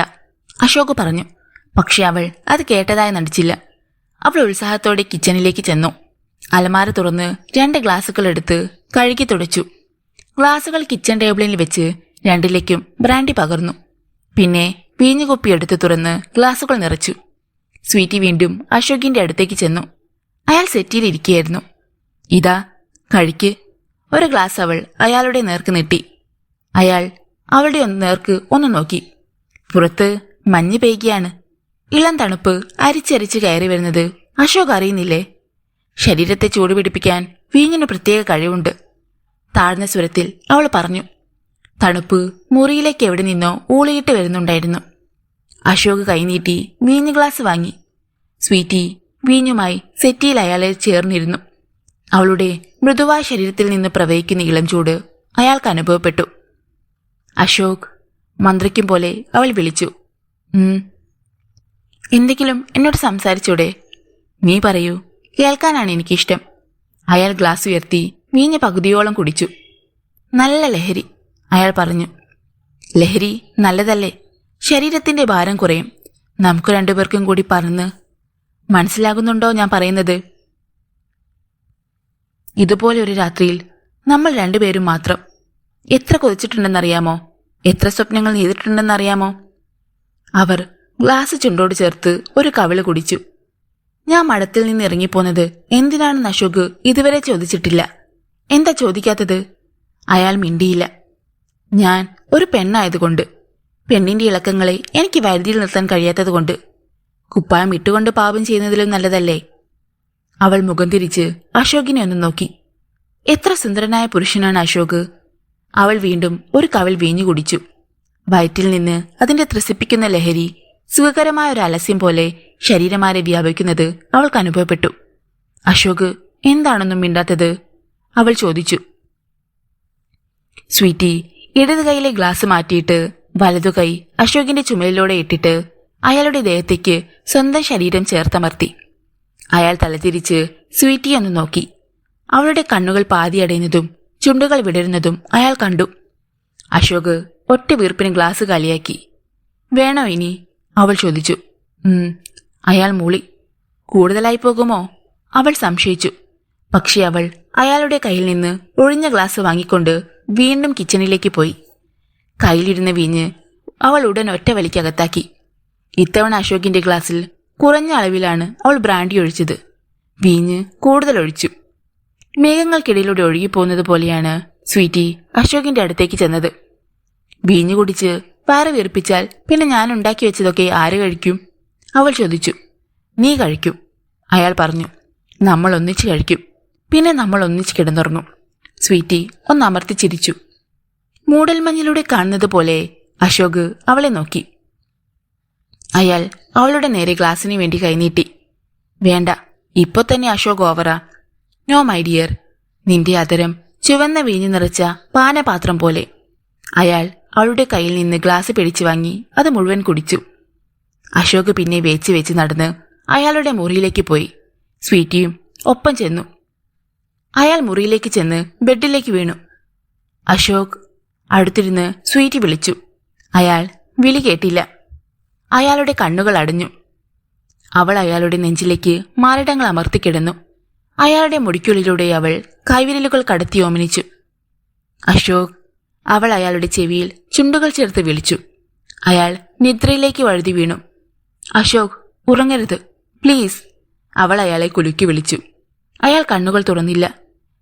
A: അശോക് പറഞ്ഞു. പക്ഷെ അവൾ അത് കേട്ടതായി നടിച്ചില്ല. അവൾ ഉത്സാഹത്തോടെ കിച്ചണിലേക്ക് ചെന്നു. അലമാര തുറന്ന് 2 ഗ്ലാസുകൾ എടുത്ത് കഴുകി തുടച്ചു. ഗ്ലാസുകൾ കിച്ചൺ ടേബിളിൽ വെച്ച് 2ലേക്കും ബ്രാൻഡി പകർന്നു. പിന്നെ വീഞ്ഞുകുപ്പി എടുത്ത് തുറന്ന് ഗ്ലാസുകൾ നിറച്ചു. സ്വീറ്റി വീണ്ടും അശോകിന്റെ അടുത്തേക്ക് ചെന്നു. അയാൾ സെറ്റിയിലിരിക്കുകയായിരുന്നു. ഇതാ കഴിക്ക്. ഒരു ഗ്ലാസ് അവൾ അയാളുടെ നേർക്ക് നീട്ടി. അയാൾ അവളുടെ നേർക്ക് ഒന്ന് നോക്കി. പുറത്ത് മഞ്ഞ് പെയ്യുകയാണ്. ഇളം തണുപ്പ് അരിച്ചരിച്ച് കയറി വരുന്നത് അശോക് അറിയുന്നില്ലേ? ശരീരത്തെ ചൂടുപിടിപ്പിക്കാൻ വീഞ്ഞിന് പ്രത്യേക കഴിവുണ്ട്. താഴ്ന്ന സ്വരത്തിൽ അവൾ പറഞ്ഞു. തണുപ്പ് മുറിയിലേക്ക് എവിടെ നിന്നോ ഊളിയിട്ട് വരുന്നുണ്ടായിരുന്നു. അശോക് കൈനീട്ടി വീഞ്ഞ് ഗ്ലാസ് വാങ്ങി. സ്വീറ്റി വീഞ്ഞുമായി സെറ്റിയിൽ അയാളെ ചേർന്നിരുന്നു. അവളുടെ മൃദുവായ ശരീരത്തിൽ നിന്ന് പ്രവഹിക്കുന്ന ഇളം ചൂട് അയാൾക്ക് അനുഭവപ്പെട്ടു. അശോക്, മന്ത്രിക്കും പോലെ അവൾ വിളിച്ചു. എന്തെങ്കിലും എന്നോട് സംസാരിച്ചൂടെ? നീ പറയൂ, കേൾക്കാനാണ് എനിക്കിഷ്ടം. അയാൾ ഗ്ലാസ് ഉയർത്തി വീഞ്ഞ് പകുതിയോളം കുടിച്ചു. നല്ല ലഹരി, അയാൾ പറഞ്ഞു. ലഹരി നല്ലതല്ലേ? ശരീരത്തിന്റെ ഭാരം കുറയും. നമുക്ക് 2 പേർക്കും കൂടി പറന്ന്. മനസ്സിലാകുന്നുണ്ടോ ഞാൻ പറയുന്നത്? ഇതുപോലെ ഒരു രാത്രിയിൽ നമ്മൾ 2 പേരും മാത്രം. എത്ര കൊതിച്ചിട്ടുണ്ടെന്നറിയാമോ? എത്ര സ്വപ്നങ്ങൾ നെയ്തിട്ടുണ്ടെന്നറിയാമോ? അവർ ഗ്ലാസ് ചുണ്ടോട് ചേർത്ത് ഒരു കവിള് കുടിച്ചു. ഞാൻ മഠത്തിൽ നിന്ന് ഇറങ്ങിപ്പോന്നത് എന്തിനാണെന്ന് അശോക് ഇതുവരെ ചോദിച്ചിട്ടില്ല. എന്താ ചോദിക്കാത്തത്? അയാൾ മിണ്ടിയില്ല. ഞാൻ ഒരു പെണ്ണായതുകൊണ്ട്. പെണ്ണിന്റെ ഇളക്കങ്ങളെ എനിക്ക് വരുതിയിൽ നിർത്താൻ കഴിയാത്തതുകൊണ്ട്. കുപ്പായം ഇട്ടുകൊണ്ട് പാപം ചെയ്യുന്നതിലും നല്ലതല്ലേ? അവൾ മുഖം തിരിച്ച് അശോകിനെ ഒന്ന് നോക്കി. എത്ര സുന്ദരനായ പുരുഷനാണ് അശോക്. അവൾ വീണ്ടും ഒരു കവിൾ വീഞ്ഞു കുടിച്ചു. വയറ്റിൽ നിന്ന് അതിന്റെ ത്രസിപ്പിക്കുന്ന ലഹരി സുഖകരമായ ഒരു അലസ്യം പോലെ ശരീരമാരെ വ്യാപിക്കുന്നത് അവൾക്ക് അനുഭവപ്പെട്ടു. അശോക് എന്താണെന്നും മിണ്ടാത്തത്? അവൾ ചോദിച്ചു. സ്വീറ്റി ഇടതു കൈയിലെ ഗ്ലാസ് മാറ്റിയിട്ട് വലതു കൈ അശോകിന്റെ ചുമലിലൂടെ ഇട്ടിട്ട് അയാളുടെ ദേഹത്തേക്ക് സ്വന്തം ശരീരം ചേർത്തമർത്തി. അയാൾ തലതിരിച്ച് സ്വീറ്റിയെ ഒന്ന് നോക്കി. അവളുടെ കണ്ണുകൾ പാതിയടയുന്നതും ചുണ്ടുകൾ വിടരുന്നതും അയാൾ കണ്ടു. അശോക് ഒറ്റ വീർപ്പിന് ഗ്ലാസ് കാലിയാക്കി. വേണോ ഇനി? അവൾ ചോദിച്ചു. അയാൾ മൂളി. കൂടുതലായി പോകുമോ? അവൾ സംശയിച്ചു. പക്ഷെ അവൾ അയാളുടെ കയ്യിൽ നിന്ന് ഒഴിഞ്ഞ ഗ്ലാസ് വാങ്ങിക്കൊണ്ട് വീണ്ടും കിച്ചണിലേക്ക് പോയി. കയ്യിലിരുന്ന വീഞ്ഞ് അവൾ ഉടൻ ഒറ്റ വലിക്കകത്താക്കി. ഇത്തവണ അശോകിന്റെ ഗ്ലാസ്സിൽ കുറഞ്ഞ അളവിലാണ് അവൾ ബ്രാൻഡി ഒഴിച്ചത്. വീഞ്ഞ് കൂടുതൽ ഒഴിച്ചു. മേഘങ്ങൾക്കിടയിലൂടെ ഒഴുകിപ്പോകുന്നത് പോലെയാണ് സ്വീറ്റി അശോകിന്റെ അടുത്തേക്ക് ചെന്നത്. വീഞ്ഞു കുടിച്ച് വയറ് വീർപ്പിച്ചാൽ പിന്നെ ഞാൻ ഉണ്ടാക്കി വെച്ചതൊക്കെ ആര് കഴിക്കും? അവൾ ചോദിച്ചു. നീ കഴിക്കും, അയാൾ പറഞ്ഞു. നമ്മൾ ഒന്നിച്ച് കഴിക്കും. പിന്നെ നമ്മൾ ഒന്നിച്ച് കിടന്നുറങ്ങും. സ്വീറ്റി ഒന്നമർത്തി ചിരിച്ചു. മൂടൽമഞ്ഞിലൂടെ കാണുന്നത് പോലെ അശോക് അവളെ നോക്കി. അയാൾ അവളുടെ നേരെ ഗ്ലാസിന് വേണ്ടി കൈനീട്ടി. വേണ്ട, ഇപ്പൊ തന്നെ അശോക് ഓവറാ. No my dear. നിന്റെ അതരം ചുവന്ന വീഞ്ഞു നിറച്ച പാനപാത്രം പോലെ. അയാൾ അവളുടെ കയ്യിൽ നിന്ന് ഗ്ലാസ് പിടിച്ചു വാങ്ങി അത് മുഴുവൻ കുടിച്ചു. അശോക് പിന്നെ വേച്ച് വെച്ച് നടന്ന് അയാളുടെ മുറിയിലേക്ക് പോയി. സ്വീറ്റിയും ഒപ്പം ചെന്നു. അയാൾ മുറിയിലേക്ക് ചെന്ന് ബെഡിലേക്ക് വീണു. അശോക് അടുത്തിരുന്ന് സ്വീറ്റി വിളിച്ചു. അയാൾ വിളി കേട്ടില്ല. അയാളുടെ കണ്ണുകൾ അടഞ്ഞു. അവൾ അയാളുടെ നെഞ്ചിലേക്ക് മാറിടങ്ങൾ അമർത്തിക്കിടന്നു. അയാളുടെ മുടിക്കുള്ളിലൂടെ അവൾ കൈവിരലുകൾ കടത്തി ഓമനിച്ചു. അശോക്. അവൾ അയാളുടെ ചെവിയിൽ ചുണ്ടുകൾ ചേർത്ത് വിളിച്ചു. അയാൾ നിദ്രയിലേക്ക് വഴുതി വീണു. അശോക്, ഉറങ്ങരുത് പ്ലീസ്. അവൾ അയാളെ കുലുക്കി വിളിച്ചു. അയാൾ കണ്ണുകൾ തുറന്നില്ല.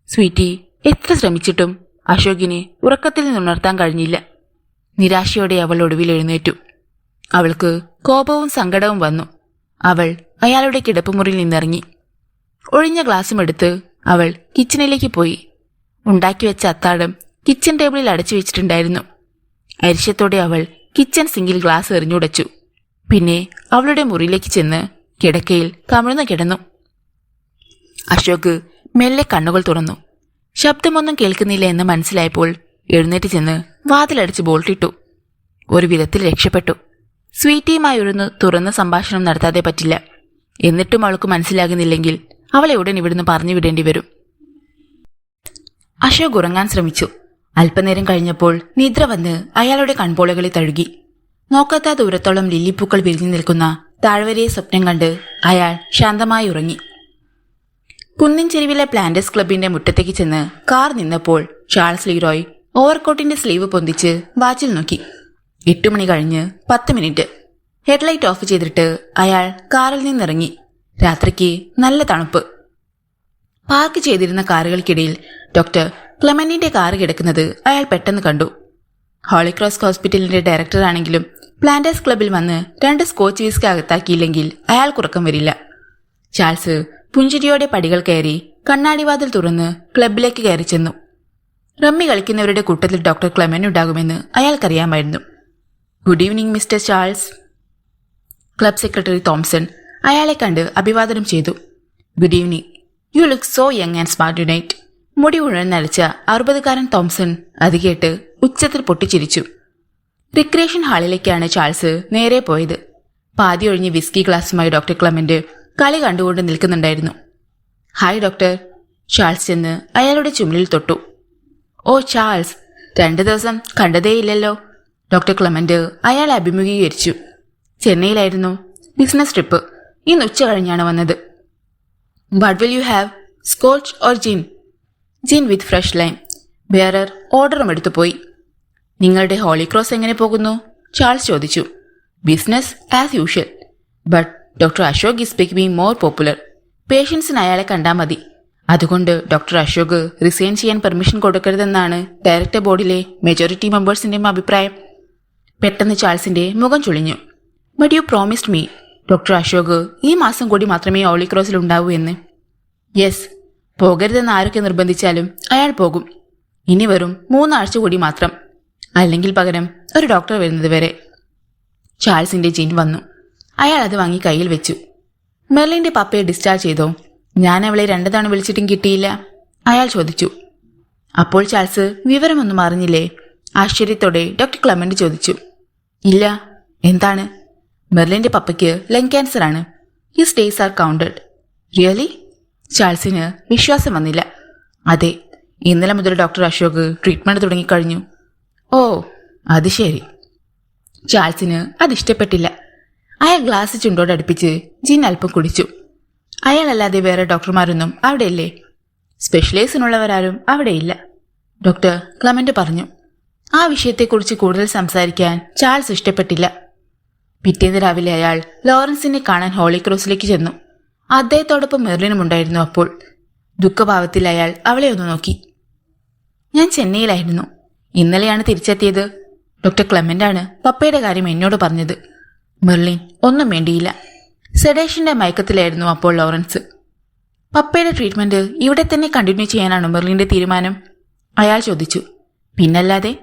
A: സ്വീറ്റി എത്ര ശ്രമിച്ചിട്ടും അശോകിനെ ഉറക്കത്തിൽ നിന്നുണർത്താൻ കഴിഞ്ഞില്ല. നിരാശയോടെ അവൾ ഒടുവിൽ എഴുന്നേറ്റു. അവൾക്ക് കോപവും സങ്കടവും വന്നു. അവൾ അയാളുടെ കിടപ്പുമുറിയിൽ നിന്നിറങ്ങി. ഒഴിഞ്ഞ ഗ്ലാസും എടുത്ത് അവൾ കിച്ചണിലേക്ക് പോയി. ഉണ്ടാക്കിവെച്ച അത്താഴം കിച്ചൺ ടേബിളിൽ അടച്ചു വെച്ചിട്ടുണ്ടായിരുന്നു. അരിശത്തോടെ അവൾ കിച്ചൺ സിങ്കിൽ ഗ്ലാസ് എറിഞ്ഞുടച്ചു. പിന്നെ അവളുടെ മുറിയിലേക്ക് ചെന്ന് കിടക്കയിൽ കമിഴ്ന്നു കിടന്നു. അശോക് മെല്ലെ കണ്ണുകൾ തുറന്നു. ശബ്ദമൊന്നും കേൾക്കുന്നില്ല എന്ന് മനസ്സിലായപ്പോൾ എഴുന്നേറ്റ് ചെന്ന് വാതിലടച്ച് ബോൾട്ടിട്ടു. ഒരു വിധത്തിൽ രക്ഷപ്പെട്ടു. സ്വീറ്റിയുമായി ഒരു തുറന്ന സംഭാഷണം നടത്താതെ പറ്റില്ല. എന്നിട്ടും അവൾക്ക് മനസ്സിലാകുന്നില്ലെങ്കിൽ അവളെ ഉടൻ ഇവിടുന്ന് പറഞ്ഞു വിടേണ്ടി വരും. അശോക് ഉറങ്ങാൻ ശ്രമിച്ചു. അല്പനേരം കഴിഞ്ഞപ്പോൾ നിദ്ര വന്ന് അയാളുടെ കൺപോളകളെ തഴുകി. നോക്കാത്ത ദൂരത്തോളം ലില്ലിപ്പൂക്കൾ വിരിഞ്ഞു നിൽക്കുന്ന താഴ്വരയെ സ്വപ്നം കണ്ട് അയാൾ ശാന്തമായി ഉറങ്ങി. കുന്നിൻ ചെരുവിലെ പ്ലാന്റേഴ്സ് ക്ലബിന്റെ മുറ്റത്തേക്ക് ചെന്ന് കാർ നിന്നപ്പോൾ ചാൾസ് ലീറോയ് ഓവർകോട്ടിന്റെ സ്ലീവ് പൊന്തിച്ച് വാച്ചിൽ നോക്കി. 8 മണി കഴിഞ്ഞ് 10 മിനിറ്റ്. ഹെഡ്ലൈറ്റ് ഓഫ് ചെയ്തിട്ട് അയാൾ കാറിൽ നിന്നിറങ്ങി. രാത്രിക്ക് നല്ല തണുപ്പ്. പാർക്ക് ചെയ്തിരുന്ന കാറുകൾക്കിടയിൽ ഡോക്ടർ ക്ലെമന്റിന്റെ കാറ് കിടക്കുന്നത് അയാൾ പെട്ടെന്ന് കണ്ടു. ഹോളിക്രോസ് ഹോസ്പിറ്റലിന്റെ ഡയറക്ടറാണെങ്കിലും പ്ലാന്റേഴ്സ് ക്ലബിൽ വന്ന് 2 സ്കോച്ച് വിസ്കി അകത്താക്കിയില്ലെങ്കിൽ അയാൾക്കുറക്കം വരില്ല. ചാൾസ് പുഞ്ചിരിയോടെ പടികൾ കയറി കണ്ണാടിവാതിൽ തുറന്ന് ക്ലബിലേക്ക് കയറി ചെന്നു. റമ്മി കളിക്കുന്നവരുടെ കൂട്ടത്തിൽ ഡോക്ടർ ക്ലെമൻ ഉണ്ടാകുമെന്ന് അയാൾക്കറിയാമായിരുന്നു. Good evening mister Charles. Club secretary Thomson അയാളെ കണ്ട് അഭിവാദനം ചെയ്തു. Good evening. You look so young and smart യുനൈറ്റ്. മുടി ഉഴന്നടിച്ച 60കാരൻ തോംസൺ അത് കേട്ട് ഉച്ചത്തിൽ പൊട്ടിച്ചിരിച്ചു. റിക്രിയേഷൻ ഹാളിലേക്കാണ് ചാൾസ് നേരെ പോയത്. പാതി ഒഴിഞ്ഞ് വിസ്കി ഗ്ലാസുമായി ഡോക്ടർ ക്ലെമന്റ് കളി കണ്ടുകൊണ്ട് നിൽക്കുന്നുണ്ടായിരുന്നു. Hi doctor. ചാൾസ് ചെന്ന് അയാളുടെ ചുമലിൽ തൊട്ടു. ഓ ചാൾസ്, 2 ദിവസം കണ്ടതേയില്ലല്ലോ. ഡോക്ടർ ക്ലെമന്റ് അയാളെ അഭിമുഖീകരിച്ചു. ചെന്നൈയിലായിരുന്നു. Business trip. ഇന്ന് ഉച്ച കഴിഞ്ഞാണ് വന്നത്. What will you have, scotch or gin? Gin with fresh lime. Bearer ഓർഡറും എടുത്തു പോയി. നിങ്ങളുടെ ഹോളി ക്രോസ് എങ്ങനെ പോകുന്നു? ചാൾസ് ചോദിച്ചു. Business as usual, but doctor Ashok is becoming more popular. പേഷ്യൻസിന് അയാളെ കണ്ടാൽ മതി. അതുകൊണ്ട് ഡോക്ടർ അശോക് റിസൈൻ ചെയ്യാൻ പെർമിഷൻ കൊടുക്കരുതെന്നാണ് ഡയറക്ടർ ബോർഡിലെ മെജോറിറ്റി മെമ്പേഴ്സിന്റെയും അഭിപ്രായം. പെട്ടെന്ന് ചാൾസിന്റെ മുഖം ചുളിഞ്ഞു. But you promised me doctor Ashok ഈ മാസം കൂടി മാത്രമേ ഹോളി ക്രോസിൽ ഉണ്ടാവൂ എന്ന്. യെസ്. പോകരുതെന്ന് ആരൊക്കെ നിർബന്ധിച്ചാലും അയാൾ പോകും. ഇനി വെറും 3 ആഴ്ച കൂടി മാത്രം. അല്ലെങ്കിൽ പകരം ഒരു ഡോക്ടർ വരുന്നത് വരെ. ചാൾസിന്റെ ജിൻ വന്നു. അയാൾ അത് വാങ്ങി കയ്യിൽ വെച്ചു. മെർലിന്റെ പപ്പയെ ഡിസ്ചാർജ് ചെയ്തോ? ഞാൻ അവളെ 2 തവണ വിളിച്ചിട്ടും കിട്ടിയില്ല, അയാൾ ചോദിച്ചു. അപ്പോൾ ചാൾസ് വിവരമൊന്നും അറിഞ്ഞില്ലേ? ആശ്ചര്യത്തോടെ ഡോക്ടർ ക്ലെമന്റ് ചോദിച്ചു. ഇല്ല. എന്താണ്? മെർലിന്റെ പപ്പയ്ക്ക് ലങ് ക്യാൻസർ ആണ്. His days are counted. Really? ചാൾസിന് വിശ്വാസം വന്നില്ല. അതെ, ഇന്നലെ മുതൽ ഡോക്ടർ അശോക് ട്രീറ്റ്മെന്റ് തുടങ്ങിക്കഴിഞ്ഞു. ഓ, അത് ശരി. ചാൾസിന് അതിഷ്ടപ്പെട്ടില്ല. അയാൾ ഗ്ലാസ് ചുണ്ടോടടുപ്പിച്ച് ജിൻ അല്പം കുടിച്ചു. അയാളല്ലാതെ വേറെ ഡോക്ടർമാരൊന്നും അവിടെയില്ലേ? സ്പെഷ്യലൈസിനുള്ളവരാരും അവിടെയില്ല, ഡോക്ടർ ക്ലെമന്റ് പറഞ്ഞു. ആ വിഷയത്തെക്കുറിച്ച് കൂടുതൽ സംസാരിക്കാൻ ചാൾസ് ഇഷ്ടപ്പെട്ടില്ല. പിറ്റേന്ന് രാവിലെ അയാൾ ലോറൻസിനെ കാണാൻ ഹോളി ക്രോസിലേക്ക് ചെന്നു. അദ്ദേഹത്തോടൊപ്പം മെർലിനും ഉണ്ടായിരുന്നു. അപ്പോൾ ദുഃഖഭാവത്തിൽ അയാൾ അവളെ ഒന്ന് നോക്കി. ഞാൻ ചെന്നൈയിലായിരുന്നു. ഇന്നലെയാണ് തിരിച്ചെത്തിയത്. ഡോക്ടർ ക്ലെമന്റാണ് പപ്പയുടെ കാര്യം എന്നോട് പറഞ്ഞത്. മെർലിൻ ഒന്നും വേണ്ടിയില്ല. സെഡേഷന്റെ മയക്കത്തിലായിരുന്നു അപ്പോൾ ലോറൻസ്. പപ്പയുടെ ട്രീറ്റ്മെന്റ് ഇവിടെ തന്നെ കണ്ടിന്യൂ ചെയ്യാനാണോ മെർലിന്റെ തീരുമാനം? അയാൾ ചോദിച്ചു. പിന്നല്ലാതെ.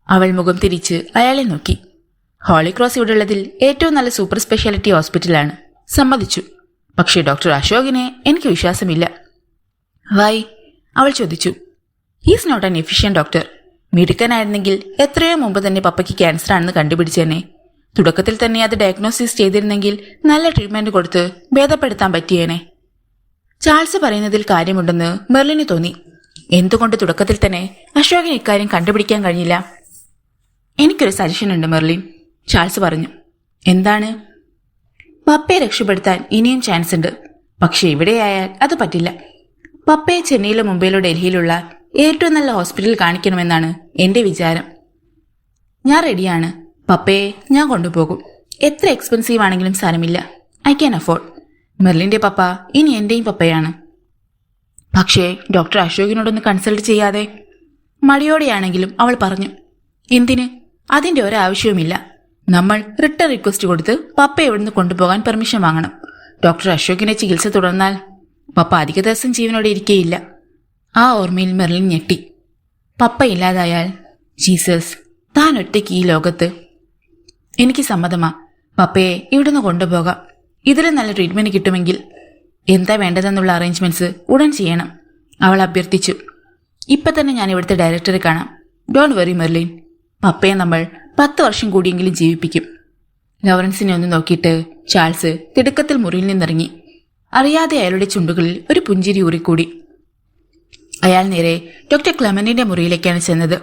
A: അവൾ മുഖം തിരിച്ച് അയാളെ നോക്കി. ഹോളി ക്രോസ് ഇവിടെയുള്ളതിൽ ഏറ്റവും നല്ല സൂപ്പർ സ്പെഷ്യാലിറ്റി ഹോസ്പിറ്റലാണ്, സമ്മതിച്ചു. പക്ഷേ ഡോക്ടർ അശോകിനെ എനിക്ക് വിശ്വാസമില്ല. വൈ? അവൾ ചോദിച്ചു. He's not an efficient doctor. മിടുക്കനായിരുന്നെങ്കിൽ എത്രയോ മുമ്പ് തന്നെ പപ്പയ്ക്ക് ക്യാൻസർ ആണെന്ന് കണ്ടുപിടിച്ചേനെ. തുടക്കത്തിൽ തന്നെ അത് ഡയഗ്നോസിസ് ചെയ്തിരുന്നെങ്കിൽ നല്ല ട്രീറ്റ്മെന്റ് കൊടുത്ത് ഭേദപ്പെടുത്താൻ പറ്റിയേനെ. ചാൾസ് പറയുന്നതിൽ കാര്യമുണ്ടെന്ന് മെർലിന് തോന്നി. എന്തുകൊണ്ട് തുടക്കത്തിൽ തന്നെ അശോകിന് ഇക്കാര്യം കണ്ടുപിടിക്കാൻ കഴിഞ്ഞില്ല? എനിക്കൊരു സജഷൻ ഉണ്ട് മെർലിൻ, ചാൾസ് പറഞ്ഞു. എന്താണ്? പപ്പയെ രക്ഷപ്പെടുത്താൻ ഇനിയും ചാൻസ് ഉണ്ട്. പക്ഷെ ഇവിടെയായാൽ അത് പറ്റില്ല. പപ്പയെ ചെന്നൈയിലോ മുംബൈയിലോ ഡൽഹിയിലുള്ള ഏറ്റവും നല്ല ഹോസ്പിറ്റലിൽ കാണിക്കണമെന്നാണ് എന്റെ വിചാരം. ഞാൻ റെഡിയാണ്. പപ്പയെ ഞാൻ കൊണ്ടുപോകും. എത്ര എക്സ്പെൻസീവ് ആണെങ്കിലും സാരമില്ല. I can afford. മെർലിന്റെ പപ്പ ഇനി എന്റെയും പപ്പയാണ്. പക്ഷേ ഡോക്ടർ അശോകിനോടൊന്ന് കൺസൾട്ട് ചെയ്യാതെ? മടിയോടെയാണെങ്കിലും അവൾ പറഞ്ഞു. എന്തിന്? അതിന്റെ ഒരാവശ്യവുമില്ല. നമ്മൾ റിട്ടേൺ റിക്വസ്റ്റ് കൊടുത്ത് പപ്പ എവിടുന്ന് കൊണ്ടുപോകാൻ പെർമിഷൻ വാങ്ങണം. ഡോക്ടർ അശോകിനെ ചികിത്സ തുടർന്നാൽ പപ്പ അധിക ദിവസം ജീവനോടെ ഇരിക്കേയില്ല. ആ ഓർമ്മയിൽ മെർലിൻ ഞെട്ടി. പപ്പ ഇല്ലാതായാൽ, ജീസസ്, താൻ ഒറ്റയ്ക്ക് ഈ ലോകത്ത്. എനിക്ക് സമ്മതമാ. പപ്പയെ ഇവിടുന്ന് കൊണ്ടുപോകാം. ഇതിലും നല്ല ട്രീറ്റ്മെന്റ് കിട്ടുമെങ്കിൽ. എന്താ വേണ്ടതെന്നുള്ള അറേഞ്ച്മെന്റ്സ് ഉടൻ ചെയ്യണം, അവൾ അഭ്യർത്ഥിച്ചു. ഇപ്പൊ തന്നെ ഞാൻ ഇവിടുത്തെ ഡയറക്ടറെ കാണാം. Don't worry Merlin. പപ്പയെ നമ്മൾ 10 വർഷം കൂടിയെങ്കിലും ജീവിപ്പിക്കും. ലോറൻസിനെ ഒന്ന് നോക്കിയിട്ട് ചാൾസ് തിടുക്കത്തിൽ മുറിയിൽ നിന്നിറങ്ങി. അറിയാതെ അയാളുടെ ചുണ്ടുകളിൽ ഒരു പുഞ്ചിരി ഊറിക്കൂടി. അയാൾ നേരെ ഡോക്ടർ ക്ലെമന്റിന്റെ മുറിയിലേക്കാണ് ചെന്നത്.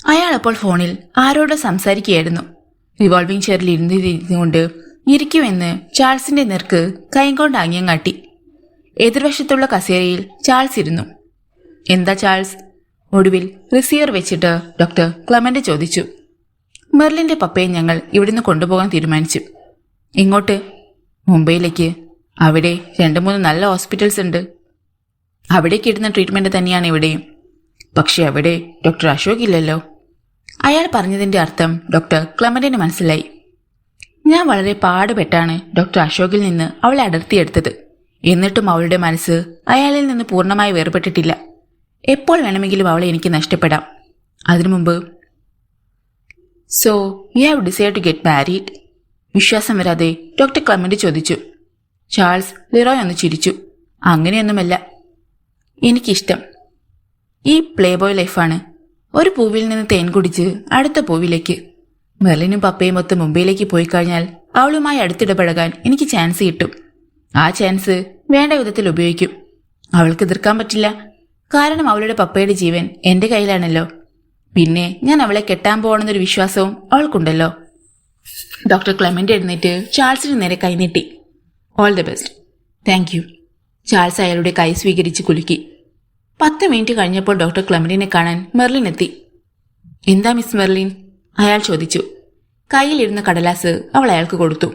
A: അയാൾ അപ്പോൾ ഫോണിൽ ആരോടോ സംസാരിക്കുകയായിരുന്നു. റിവോൾവിംഗ് ചെയറിൽ ഇരുന്നുകൊണ്ട് ഇരിക്കുമെന്ന് ചാൾസിന്റെ നേർക്ക് കൈകൊണ്ട് ആംഗ്യം കാട്ടി. എതിർവശത്തുള്ള കസേരയിൽ ചാൾസ് ഇരുന്നു. എന്താ ചാൾസ്? ഒടുവിൽ റിസീവർ വെച്ചിട്ട് ഡോക്ടർ ക്ലെമന്റ് ചോദിച്ചു. മെർലിന്റെ പപ്പയെ ഞങ്ങൾ ഇവിടുന്ന് കൊണ്ടുപോകാൻ തീരുമാനിച്ചു. എങ്ങോട്ട്? മുംബൈയിലേക്ക്. അവിടെ 2-3 നല്ല ഹോസ്പിറ്റൽസ് ഉണ്ട്. അവിടേക്ക് ഇടുന്ന ട്രീറ്റ്മെന്റ് തന്നെയാണ് ഇവിടെയും. പക്ഷെ അവിടെ ഡോക്ടർ അശോക് ഇല്ലല്ലോ. അയാൾ പറഞ്ഞതിന്റെ അർത്ഥം ഡോക്ടർ ക്ലെമന്റിന് മനസ്സിലായി. ഞാൻ വളരെ പാടുപെട്ടാണ് ഡോക്ടർ അശോകിൽ നിന്ന് അവളെ അടർത്തിയെടുത്തത്. എന്നിട്ടും അവളുടെ മനസ്സ് അയാളിൽ നിന്ന് പൂർണ്ണമായി വേർപെട്ടിട്ടില്ല. എപ്പോൾ വേണമെങ്കിലും അവളെ എനിക്ക് നഷ്ടപ്പെടാം. അതിനു മുമ്പ്. So you have decide to get married? വിശ്വാസം വരാതെ ഡോക്ടർ ക്ലെമന്റ് ചോദിച്ചു. ചാൾസ് ലിറോയ് ഒന്ന് ചിരിച്ചു. അങ്ങനെയൊന്നുമല്ല. എനിക്കിഷ്ടം ഈ പ്ലേ ബോയ് ലൈഫാണ്. ഒരു പൂവിൽ നിന്ന് തേൻ കുടിച്ച് അടുത്ത പൂവിലേക്ക്. മെർലിനും പപ്പയും ഒത്ത് മുംബൈയിലേക്ക് പോയി കഴിഞ്ഞാൽ അവളുമായി അടുത്തിടപഴകാൻ എനിക്ക് ചാൻസ് കിട്ടും. ആ ചാൻസ് വേണ്ട വിധത്തിൽ ഉപയോഗിക്കും. അവൾക്ക് എതിർക്കാൻ പറ്റില്ല. കാരണം അവളുടെ പപ്പയുടെ ജീവൻ എന്റെ കയ്യിലാണല്ലോ. പിന്നെ ഞാൻ അവളെ കെട്ടാൻ പോകണമെന്നൊരു വിശ്വാസവും അവൾക്കുണ്ടല്ലോ. ഡോക്ടർ ക്ലെമന്റ് എഴുന്നേറ്റ് ചാൾസിന് നേരെ കൈനീട്ടി. All the best. Thank you. Charles അയാളുടെ കൈ സ്വീകരിച്ച് കുലുക്കി. 10 മിനിറ്റ് കഴിഞ്ഞപ്പോൾ ഡോക്ടർ ക്ലെമന്റിനെ കാണാൻ മെർലിൻ എത്തി. എന്താ മിസ് മെർലിൻ? അയാൾ ചോദിച്ചു. കയ്യിലിരുന്ന കടലാസ് അവൾ അയാൾക്ക് കൊടുത്തു.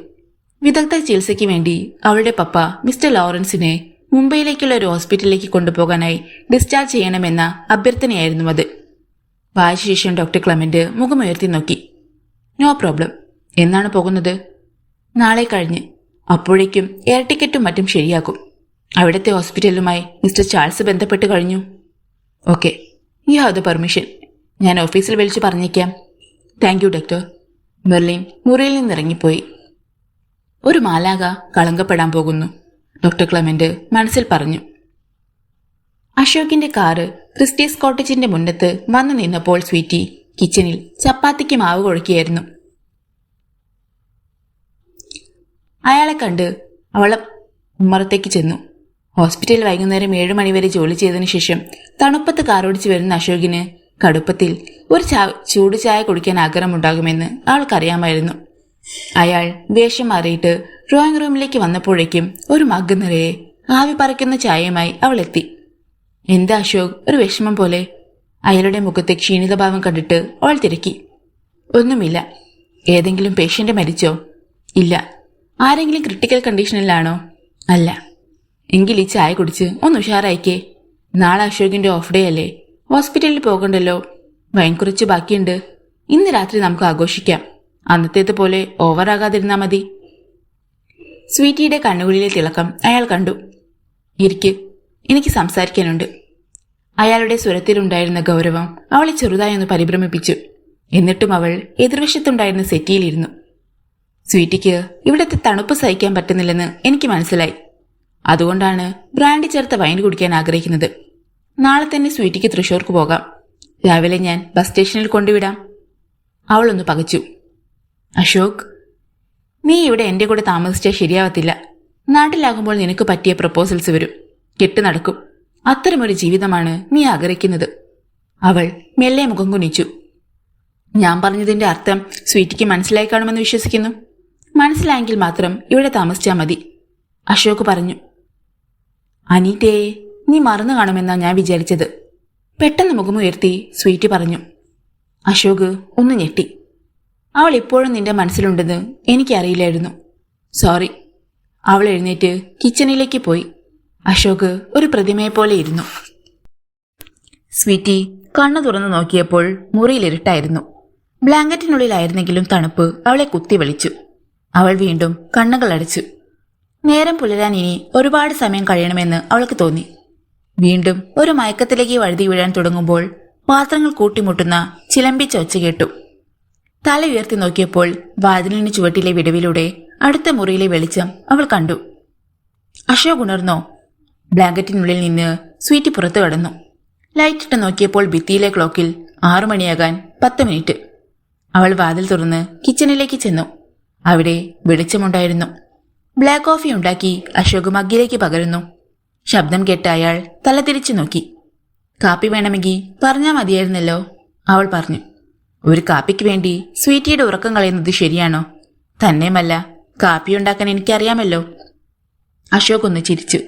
A: വിദഗ്ധ ചികിത്സയ്ക്ക് വേണ്ടി അവളുടെ പപ്പ മിസ്റ്റർ ലോറൻസിനെ മുംബൈയിലേക്കുള്ള ഒരു ഹോസ്പിറ്റലിലേക്ക് കൊണ്ടുപോകാനായി ഡിസ്ചാർജ് ചെയ്യണമെന്ന അഭ്യർത്ഥനയായിരുന്നു അത്. വായിച്ച ശേഷം ഡോക്ടർ ക്ലെമന്റ് മുഖമുയർത്തി നോക്കി. No problem. എന്നാണ് പോകുന്നത്? നാളെ കഴിഞ്ഞ്. അപ്പോഴേക്കും എയർ ടിക്കറ്റും മറ്റും ശരിയാക്കും. അവിടുത്തെ ഹോസ്പിറ്റലുമായി മിസ്റ്റർ ചാൾസ് ബന്ധപ്പെട്ട് കഴിഞ്ഞു. Okay, you have the permission. ഞാൻ ഓഫീസിൽ വിളിച്ച് പറഞ്ഞേക്കാം. Thank you doctor. മെർലിൻ മുറിയിൽ നിന്നിറങ്ങിപ്പോയി. ഒരു മാലാക കളങ്കപ്പെടാൻ പോകുന്നു, ഡോക്ടർ ക്ലെമന്റ് മനസ്സിൽ പറഞ്ഞു. അശോകിന്റെ കാറ് ക്രിസ്റ്റീസ് കോട്ടേജിന്റെ മുന്നത്ത് വന്നു നിന്നപ്പോൾ സ്വീറ്റി കിച്ചണിൽ ചപ്പാത്തിക്ക് മാവ് കുഴക്കുകയായിരുന്നു. അയാളെ കണ്ട് അവളെ ഉമ്മറത്തേക്ക് ചെന്നു. ഹോസ്പിറ്റലിൽ വൈകുന്നേരം 7 മണിവരെ ജോലി ചെയ്തതിനു ശേഷം തണുപ്പത്ത് കാറോടിച്ച് വരുന്ന അശോകിന് കടുപ്പത്തിൽ ഒരു ചൂട് ചായ കുടിക്കാൻ ആഗ്രഹമുണ്ടാകുമെന്ന് അവൾക്കറിയാമായിരുന്നു. അയാൾ വേഷം മാറിയിട്ട് ഡ്രോയിങ് റൂമിലേക്ക് വന്നപ്പോഴേക്കും ഒരു മഗ് നിറയെ ആവി പറയ്ക്കുന്ന ചായയുമായി അവൾ എത്തി. എന്താ അശോക്, ഒരു വിഷമം പോലെ? അയാളുടെ മുഖത്തെ ക്ഷീണിതഭാവം കണ്ടിട്ട് അവൾ തിരക്കി. ഒന്നുമില്ല. ഏതെങ്കിലും പേഷ്യന്റ് മരിച്ചോ? ഇല്ല. ആരെങ്കിലും ക്രിട്ടിക്കൽ കണ്ടീഷനിലാണോ? അല്ല. എങ്കിൽ ഈ ചായ കുടിച്ച് ഒന്ന് ഉഷാറായിക്കേ. നാളെ അശോകിന്റെ ഓഫ് ഡേ അല്ലേ? ഹോസ്പിറ്റലിൽ പോകണ്ടല്ലോ. വൈൻ കുറച്ച് ബാക്കിയുണ്ട്. ഇന്ന് രാത്രി നമുക്ക് ആഘോഷിക്കാം. അന്നത്തേത് പോലെ ഓവറാകാതിരുന്നാ മതി. സ്വീറ്റിയുടെ കണ്ണുകളിലെ തിളക്കം അയാൾ കണ്ടു. ഇരിക്ക്, എനിക്ക് സംസാരിക്കാനുണ്ട്. അയാളുടെ സ്വരത്തിലുണ്ടായിരുന്ന ഗൗരവം അവളെ ചെറുതായൊന്ന് പരിഭ്രമിപ്പിച്ചു. എന്നിട്ടും അവൾ എതിർവശത്തുണ്ടായിരുന്ന സെറ്റിയിലിരുന്നു. സ്വീറ്റിക്ക് ഇവിടത്തെ തണുപ്പ് സഹിക്കാൻ പറ്റുന്നില്ലെന്ന് എനിക്ക് മനസ്സിലായി. അതുകൊണ്ടാണ് ബ്രാൻഡി ചേർത്ത വൈൻ കുടിക്കാൻ ആഗ്രഹിക്കുന്നത്. നാളെ തന്നെ സ്വീറ്റിക്ക് തൃശ്ശൂർക്ക് പോകാം. രാവിലെ ഞാൻ ബസ് സ്റ്റേഷനിൽ കൊണ്ടുവിടാം. അവളൊന്ന് പകച്ചു. അശോക്, നീ ഇവിടെ എന്റെ കൂടെ താമസിച്ചാൽ ശരിയാവത്തില്ല. നാട്ടിലാകുമ്പോൾ നിനക്ക് പറ്റിയ പ്രപ്പോസൽസ് വരും. കെട്ടു നടക്കും. അത്തരമൊരു ജീവിതമാണ് നീ ആഗ്രഹിക്കുന്നത്. അവൾ മെല്ലെ മുഖം കുനിച്ചു. ഞാൻ പറഞ്ഞതിന്റെ അർത്ഥം സ്വീറ്റിക്ക് മനസ്സിലായി കാണുമെന്ന് വിശ്വസിക്കുന്നു. മനസ്സിലായെങ്കിൽ മാത്രം ഇവിടെ താമസിച്ചാൽ മതി, അശോക് പറഞ്ഞു. അനീറ്റേ, നീ മറന്നു കാണുമെന്നാ ഞാൻ വിചാരിച്ചത്. പെട്ടെന്ന് മുഖമുയർത്തി സ്വീറ്റി പറഞ്ഞു. അശോക് ഒന്ന് ഞെട്ടി. അവൾ ഇപ്പോഴും നിന്റെ മനസ്സിലുണ്ടെന്ന് എനിക്കറിയില്ലായിരുന്നു. സോറി. അവൾ എഴുന്നേറ്റ് കിച്ചണിലേക്ക് പോയി. അശോക് ഒരു പ്രതിമയെപ്പോലെ ഇരുന്നു. സ്വീറ്റി കണ്ണു തുറന്നു നോക്കിയപ്പോൾ മുറിയിൽ ഇരുട്ടായിരുന്നു. ബ്ലാങ്കറ്റിനുള്ളിലായിരുന്നെങ്കിലും തണുപ്പ് അവളെ കുത്തി വലിച്ചു. അവൾ വീണ്ടും കണ്ണുകൾ അടച്ചു. നേരം പുലരാൻ ഇനി ഒരുപാട് സമയം കഴിയണമെന്ന് അവൾക്ക് തോന്നി. വീണ്ടും ഒരു മയക്കത്തിലേക്ക് വഴുതി വീഴാൻ തുടങ്ങുമ്പോൾ പാത്രങ്ങൾ കൂട്ടിമുട്ടുന്ന ചിലമ്പിച്ച ഒച്ച കേട്ടു. തല ഉയർത്തി നോക്കിയപ്പോൾ വാതിലിന് ചുവട്ടിലെ വിടവിലൂടെ അടുത്ത മുറിയിലെ വെളിച്ചം അവൾ കണ്ടു. അശോക് ഉണർന്നോ? ബ്ലാങ്കറ്റിനുള്ളിൽ നിന്ന് സ്വീറ്റി പുറത്തു കടന്നു. ലൈറ്റിട്ട് നോക്കിയപ്പോൾ ഭിത്തിയിലെ ക്ലോക്കിൽ 6 മണിയാകാൻ 10 മിനിറ്റ്. അവൾ വാതിൽ തുറന്ന് കിച്ചണിലേക്ക് ചെന്നു. അവിടെ വെളിച്ചമുണ്ടായിരുന്നു. ബ്ലാക്ക് കോഫി ഉണ്ടാക്കി അശോക് മഗ്ഗിലേക്ക് പകരുന്നു. ശബ്ദം കേട്ട അയാൾ തല തിരിച്ചു നോക്കി. കാപ്പി വേണമെങ്കിൽ പറഞ്ഞാൽ മതിയായിരുന്നല്ലോ, അവൾ പറഞ്ഞു. ഒരു കാപ്പിക്ക് വേണ്ടി സ്വീറ്റിയുടെ ഉറക്കം കളയുന്നത് ശരിയാണോ? തന്നെയുമല്ല, കാപ്പി ഉണ്ടാക്കാൻ എനിക്കറിയാമല്ലോ. അശോക് ഒന്ന് ചിരിച്ചു.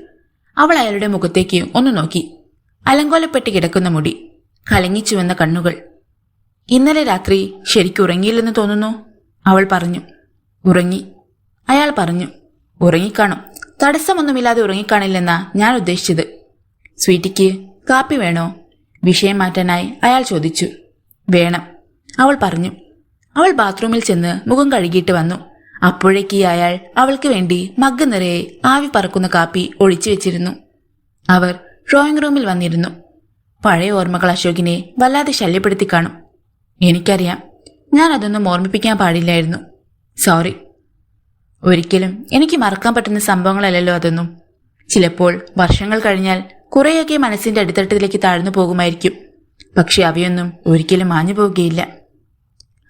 A: അവൾ അയാളുടെ മുഖത്തേക്ക് ഒന്ന് നോക്കി. അലങ്കോലപ്പെട്ട് കിടക്കുന്ന മുടി, കലങ്ങിച്ചുവെന്ന കണ്ണുകൾ. ഇന്നലെ രാത്രി ശരിക്കും ഉറങ്ങിയില്ലെന്ന് തോന്നുന്നു, അവൾ പറഞ്ഞു. ഉറങ്ങി, അയാൾ പറഞ്ഞു. ഉറങ്ങിക്കാണും. തടസ്സമൊന്നുമില്ലാതെ ഉറങ്ങിക്കാണില്ലെന്നാ ഞാൻ ഉദ്ദേശിച്ചത്. സ്വീറ്റിക്ക് കാപ്പി വേണോ? വിഷയം മാറ്റാനായി അയാൾ ചോദിച്ചു. വേണം, അവൾ പറഞ്ഞു. അവൾ ബാത്റൂമിൽ ചെന്ന് മുഖം കഴുകിയിട്ട് വന്നു. അപ്പോഴേക്ക് അയാൾ അവൾക്ക് വേണ്ടി മഗ്ഗ് നിറയെ ആവി പറക്കുന്ന കാപ്പി ഒഴിച്ചു വെച്ചിരുന്നു. അവർ ഡ്രോയിങ് റൂമിൽ വന്നിരുന്നു. പഴയ ഓർമ്മകൾ അശോകിനെ വല്ലാതെ ശല്യപ്പെടുത്തി കാണും. എനിക്കറിയാം, ഞാൻ അതൊന്നും ഓർമ്മിപ്പിക്കാൻ പാടില്ലായിരുന്നു. സോറി. ഒരിക്കലും എനിക്ക് മറക്കാൻ പറ്റുന്ന സംഭവങ്ങളല്ലല്ലോ അതൊന്നും. ചിലപ്പോൾ വർഷങ്ങൾ കഴിഞ്ഞാൽ കുറേയൊക്കെ മനസ്സിന്റെ അടിത്തട്ടിലേക്ക് താഴ്ന്നു പോകുമായിരിക്കും. പക്ഷെ അവയൊന്നും ഒരിക്കലും മാഞ്ഞു പോവുകയില്ല.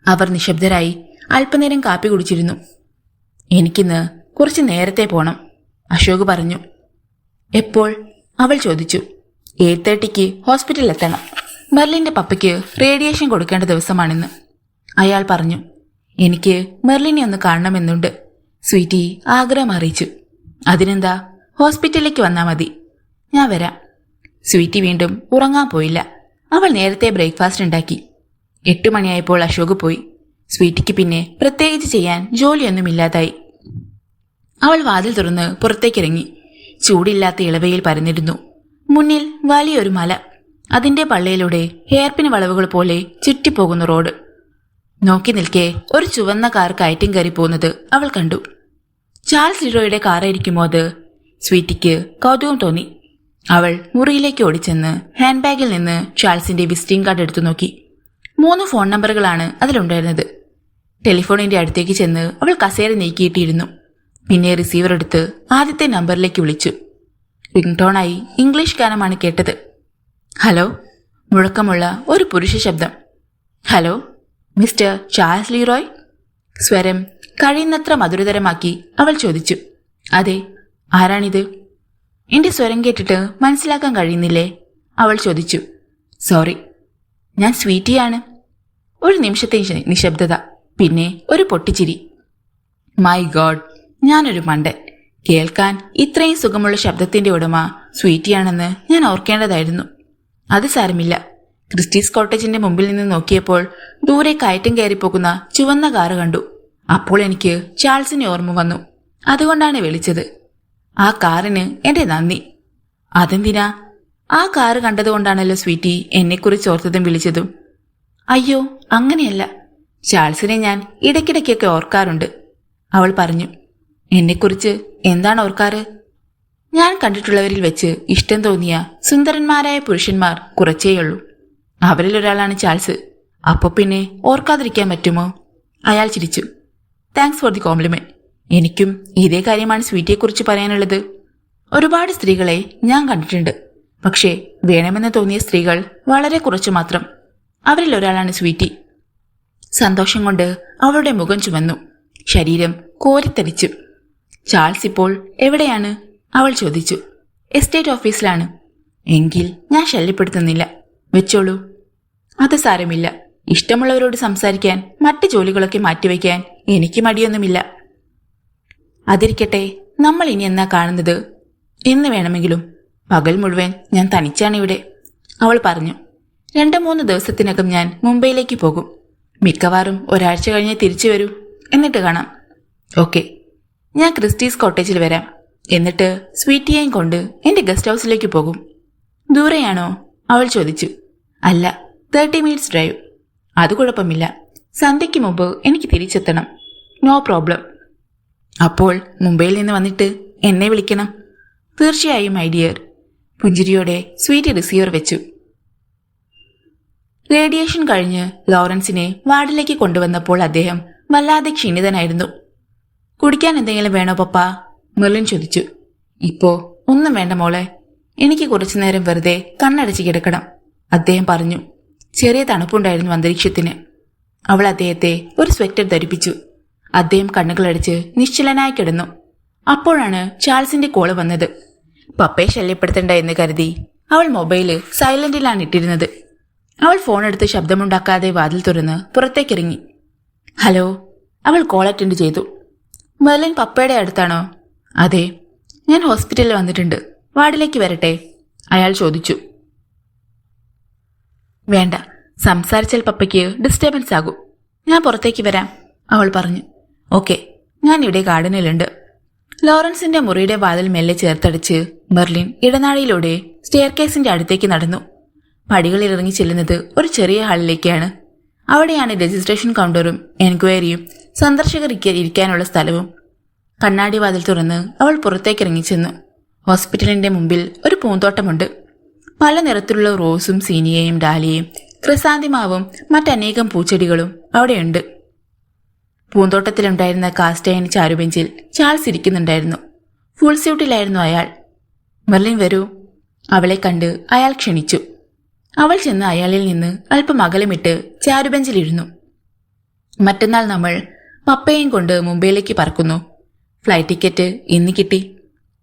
A: അവർ നിശബ്ദരായി അല്പനേരം കാപ്പി കുടിച്ചിരുന്നു. എനിക്കിന്ന് കുറച്ച് നേരത്തെ പോണം, അശോക് പറഞ്ഞു. എപ്പോൾ? അവൾ ചോദിച്ചു. 8:30 ഹോസ്പിറ്റലിൽ എത്തണം. മെർലിന്റെ പപ്പയ്ക്ക് റേഡിയേഷൻ കൊടുക്കേണ്ട ദിവസമാണിന്ന്, അയാൾ പറഞ്ഞു. എനിക്ക് മെർലിനെ ഒന്ന് കാണണമെന്നുണ്ട്, സ്വീറ്റി ആഗ്രഹം അറിയിച്ചു. അതിനെന്താ, ഹോസ്പിറ്റലിലേക്ക് വന്നാൽ മതി. ഞാൻ വരാം. സ്വീറ്റി വീണ്ടും ഉറങ്ങാൻ പോയില്ല. അവൾ നേരത്തെ ബ്രേക്ക്ഫാസ്റ്റ് ഉണ്ടാക്കി. 8 മണിയായപ്പോൾ അശോക് പോയി. സ്വീറ്റിക്ക് പിന്നെ പ്രത്യേകിച്ച് ചെയ്യാൻ ജോലിയൊന്നുമില്ലാതായി. അവൾ വാതിൽ തുറന്ന് പുറത്തേക്കിറങ്ങി. ചൂടില്ലാത്ത ഇളവയിൽ പരന്നിരുന്നു. മുന്നിൽ വലിയൊരു മല, അതിന്റെ പള്ളയിലൂടെ ഹെയർപിൻ വളവുകൾ പോലെ ചുറ്റിപ്പോകുന്ന റോഡ്. നോക്കി നിൽക്കെ ഒരു ചുവന്ന കാർ കയറ്റം കയറി പോകുന്നത് അവൾ കണ്ടു. ചാൾസ് ലീറോയുടെ കാറായിരിക്കുമോ അത്? സ്വീറ്റിക്ക് കൗതുകം തോന്നി. അവൾ മുറിയിലേക്ക് ഓടിച്ചെന്ന് ഹാൻഡ് ബാഗിൽ നിന്ന് ചാൾസിന്റെ വിസിറ്റിംഗ് കാർഡ് എടുത്തു നോക്കി. 3 ഫോൺ നമ്പറുകളാണ് അതിലുണ്ടായിരുന്നത്. ടെലിഫോണിന്റെ അടുത്തേക്ക് ചെന്ന് അവൾ കസേര നീക്കിയിട്ടിരുന്നു. പിന്നെ റിസീവർ എടുത്ത് ആദ്യത്തെ നമ്പറിലേക്ക് വിളിച്ചു. റിംഗ്ടോണായി ഇംഗ്ലീഷ് ഗാനമാണ് കേട്ടത്. ഹലോ, മുഴക്കമുള്ള ഒരു പുരുഷ ശബ്ദം. Hello, mister Charles Leroy? സ്വരം കഴിയുന്നത്ര മധുരതരമാക്കി അവൾ ചോദിച്ചു. അതെ, ആരാണിത്? എന്റെ സ്വരം കേട്ടിട്ട് മനസ്സിലാക്കാൻ കഴിയുന്നില്ലേ? അവൾ ചോദിച്ചു. സോറി, ഞാൻ സ്വീറ്റിയാണ്. ഒരു നിമിഷത്തെ നിശബ്ദത, പിന്നെ ഒരു പൊട്ടിച്ചിരി. മൈ ഗോഡ്, ഞാനൊരു മണ്ടൻ. കേൾക്കാൻ ഇത്രയും സുഖമുള്ള ശബ്ദത്തിന്റെ ഉടമ സ്വീറ്റിയാണെന്ന് ഞാൻ ഓർക്കേണ്ടതായിരുന്നു. അത് സാരമില്ല. ക്രിസ്റ്റീസ് കോട്ടേജിന്റെ മുമ്പിൽ നിന്ന് നോക്കിയപ്പോൾ ദൂരെ കയറ്റം കയറിപ്പോകുന്ന ചുവന്ന കാറ് കണ്ടു. അപ്പോൾ എനിക്ക് ചാൾസിനെ ഓർമ്മ വന്നു. അതുകൊണ്ടാണ് വിളിച്ചത്. ആ കാറിന് എന്റെ നന്ദി. അതെന്തിനാ? ആ കാറ് കണ്ടതുകൊണ്ടാണല്ലോ സ്വീറ്റി എന്നെക്കുറിച്ച് ഓർത്തതും വിളിച്ചതും. അയ്യോ, അങ്ങനെയല്ല. ചാൾസിനെ ഞാൻ ഇടയ്ക്കിടയ്ക്കൊക്കെ ഓർക്കാറുണ്ട്, അവൾ പറഞ്ഞു. എന്നെക്കുറിച്ച് എന്താണ് ഓർക്കാറ്? ഞാൻ കണ്ടിട്ടുള്ളവരിൽ വെച്ച് ഇഷ്ടം തോന്നിയ സുന്ദരന്മാരായ പുരുഷന്മാർ കുറച്ചേയുള്ളൂ. അവരിൽ ഒരാളാണ് ചാൾസ്. അപ്പൊ പിന്നെ ഓർക്കാതിരിക്കാൻ പറ്റുമോ? അയാൾ ചിരിച്ചു. Thanks for the compliment. എനിക്കും ഇതേ കാര്യമാണ് സ്വീറ്റിയെക്കുറിച്ച് പറയാനുള്ളത്. ഒരുപാട് സ്ത്രീകളെ ഞാൻ കണ്ടിട്ടുണ്ട്. പക്ഷേ വേണമെന്ന് തോന്നിയ സ്ത്രീകൾ വളരെ കുറച്ചു മാത്രം. അവരിൽ ഒരാളാണ് സ്വീറ്റി. സന്തോഷം കൊണ്ട് അവളുടെ മുഖം ചുവന്നു. ശരീരം കോരിത്തരിച്ചു. ചാൾസ് ഇപ്പോൾ എവിടെയാണ്? അവൾ ചോദിച്ചു. എസ്റ്റേറ്റ് ഓഫീസിലാണ്. എങ്കിൽ ഞാൻ ശല്യപ്പെടുത്തുന്നില്ല, വെച്ചോളൂ. അത് സാരമില്ല. ഇഷ്ടമുള്ളവരോട് സംസാരിക്കാൻ മറ്റ് ജോലികളൊക്കെ മാറ്റിവെക്കാൻ എനിക്ക് മടിയൊന്നുമില്ല. അതിരിക്കട്ടെ, നമ്മൾ ഇനി എന്നാ കാണുന്നത്? എന്ന് വേണമെങ്കിലും. പകൽ മുഴുവൻ ഞാൻ തനിച്ചാണ് ഇവിടെ, അവൾ പറഞ്ഞു. 2-3 ദിവസത്തിനകം ഞാൻ മുംബൈയിലേക്ക് പോകും. മിക്കവാറും ഒരാഴ്ച കഴിഞ്ഞ് തിരിച്ചു വരൂ. എന്നിട്ട് കാണാം. ഓക്കെ, ഞാൻ ക്രിസ്റ്റീസ് കോട്ടേജിൽ വരാം. എന്നിട്ട് സ്വീറ്റിയെയും കൊണ്ട് എന്റെ ഗസ്റ്റ് ഹൗസിലേക്ക് പോകും. ദൂരെയാണോ? അവൾ ചോദിച്ചു. അല്ല, 30 മിനിറ്റ്സ് ഡ്രൈവ്. അത് കുഴപ്പമില്ല. സന്ധ്യയ്ക്ക് മുമ്പ് എനിക്ക് തിരിച്ചെത്തണം. No problem. അപ്പോൾ മുംബൈയിൽ നിന്ന് വന്നിട്ട് എന്നെ വിളിക്കണം. തീർച്ചയായും മൈ ഡിയർ. പുഞ്ചിരിയോടെ സ്വീറ്റി റിസീവർ വെച്ചു. റേഡിയേഷൻ കഴിഞ്ഞ് ലോറൻസിനെ വാർഡിലേക്ക് കൊണ്ടുവന്നപ്പോൾ അദ്ദേഹം വല്ലാതെ ക്ഷീണിതനായിരുന്നു. കുടിക്കാൻ എന്തെങ്കിലും വേണോ പപ്പ? മെർലിൻ ചോദിച്ചു. ഇപ്പോ ഒന്നും വേണ്ട മോളെ. എനിക്ക് കുറച്ചുനേരം വെറുതെ കണ്ണടച്ച് കിടക്കണം, അദ്ദേഹം പറഞ്ഞു. ചെറിയ തണുപ്പുണ്ടായിരുന്നു അന്തരീക്ഷത്തിന്. അവൾ അദ്ദേഹത്തെ ഒരു സ്വെറ്റർ ധരിപ്പിച്ചു. അദ്ദേഹം കണ്ണുകളടച്ച് നിശ്ചലനായി കിടന്നു. അപ്പോഴാണ് ചാൾസിന്റെ കോള് വന്നത്. പപ്പയെ ശല്യപ്പെടുത്തണ്ട എന്ന് കരുതി അവൾ മൊബൈല് സൈലന്റിലാണ് ഇട്ടിരുന്നത്. അവൾ ഫോണെടുത്ത് ശബ്ദമുണ്ടാക്കാതെ വാതിൽ തുറന്ന് പുറത്തേക്കിറങ്ങി. ഹലോ, അവൾ കോൾ അറ്റൻഡ് ചെയ്തു. മെർലിൻ പപ്പയുടെ അടുത്താണോ? അതെ. ഞാൻ ഹോസ്പിറ്റലിൽ വന്നിട്ടുണ്ട്. വാർഡിലേക്ക് വരട്ടെ? അയാൾ ചോദിച്ചു. വേണ്ട, സംസാരിച്ചാൽ പപ്പയ്ക്ക് ഡിസ്റ്റർബൻസ് ആകും. ഞാൻ പുറത്തേക്ക് വരാം, അവൾ പറഞ്ഞു. ഓക്കെ, ഞാൻ ഇവിടെ ഗാർഡനിലുണ്ട്. ലോറൻസിന്റെ മുറിയുടെ വാതിൽ മെല്ലെ ചേർത്തടിച്ച് മെർലിൻ ഇടനാഴിയിലൂടെ സ്റ്റെയർകേസിന്റെ അടുത്തേക്ക് നടന്നു. പടികളിൽ ഇറങ്ങി ചെല്ലുന്നത് ഒരു ചെറിയ ഹാളിലേക്കാണ്. അവിടെയാണ് രജിസ്ട്രേഷൻ കൗണ്ടറും എൻക്വയറിയും സന്ദർശകർ ഇരിക്കാനുള്ള സ്ഥലവും. കണ്ണാടി വാതിൽ തുറന്ന് അവൾ പുറത്തേക്കിറങ്ങി ചെന്നു. ഹോസ്പിറ്റലിന്റെ മുമ്പിൽ ഒരു പൂന്തോട്ടമുണ്ട്. പല നിറത്തിലുള്ള റോസും സീനിയയും ഡാലിയയും ക്രിസാന്തിമാവും മറ്റനേകം പൂച്ചെടികളും അവിടെയുണ്ട്. പൂന്തോട്ടത്തിലുണ്ടായിരുന്ന കാസ്റ്റൈൻ ചാരുബെഞ്ചിൽ ചാൾസ് ഇരിക്കുന്നുണ്ടായിരുന്നു. ഫുൾ സ്യൂട്ടിലായിരുന്നു അയാൾ. മെർലിൻ വരൂ, അവളെ കണ്ട് അയാൾ ക്ഷണിച്ചു. അവൾ ചെന്ന് അയാളിൽ നിന്ന് അല്പം അകലമിട്ട് ചാരുബെഞ്ചിലിരുന്നു. മറ്റന്നാൾ നമ്മൾ പപ്പയും കൊണ്ട് മുംബൈയിലേക്ക് പറക്കുന്നു. ഫ്ലൈറ്റ് ടിക്കറ്റ് ഇന്ന് കിട്ടി.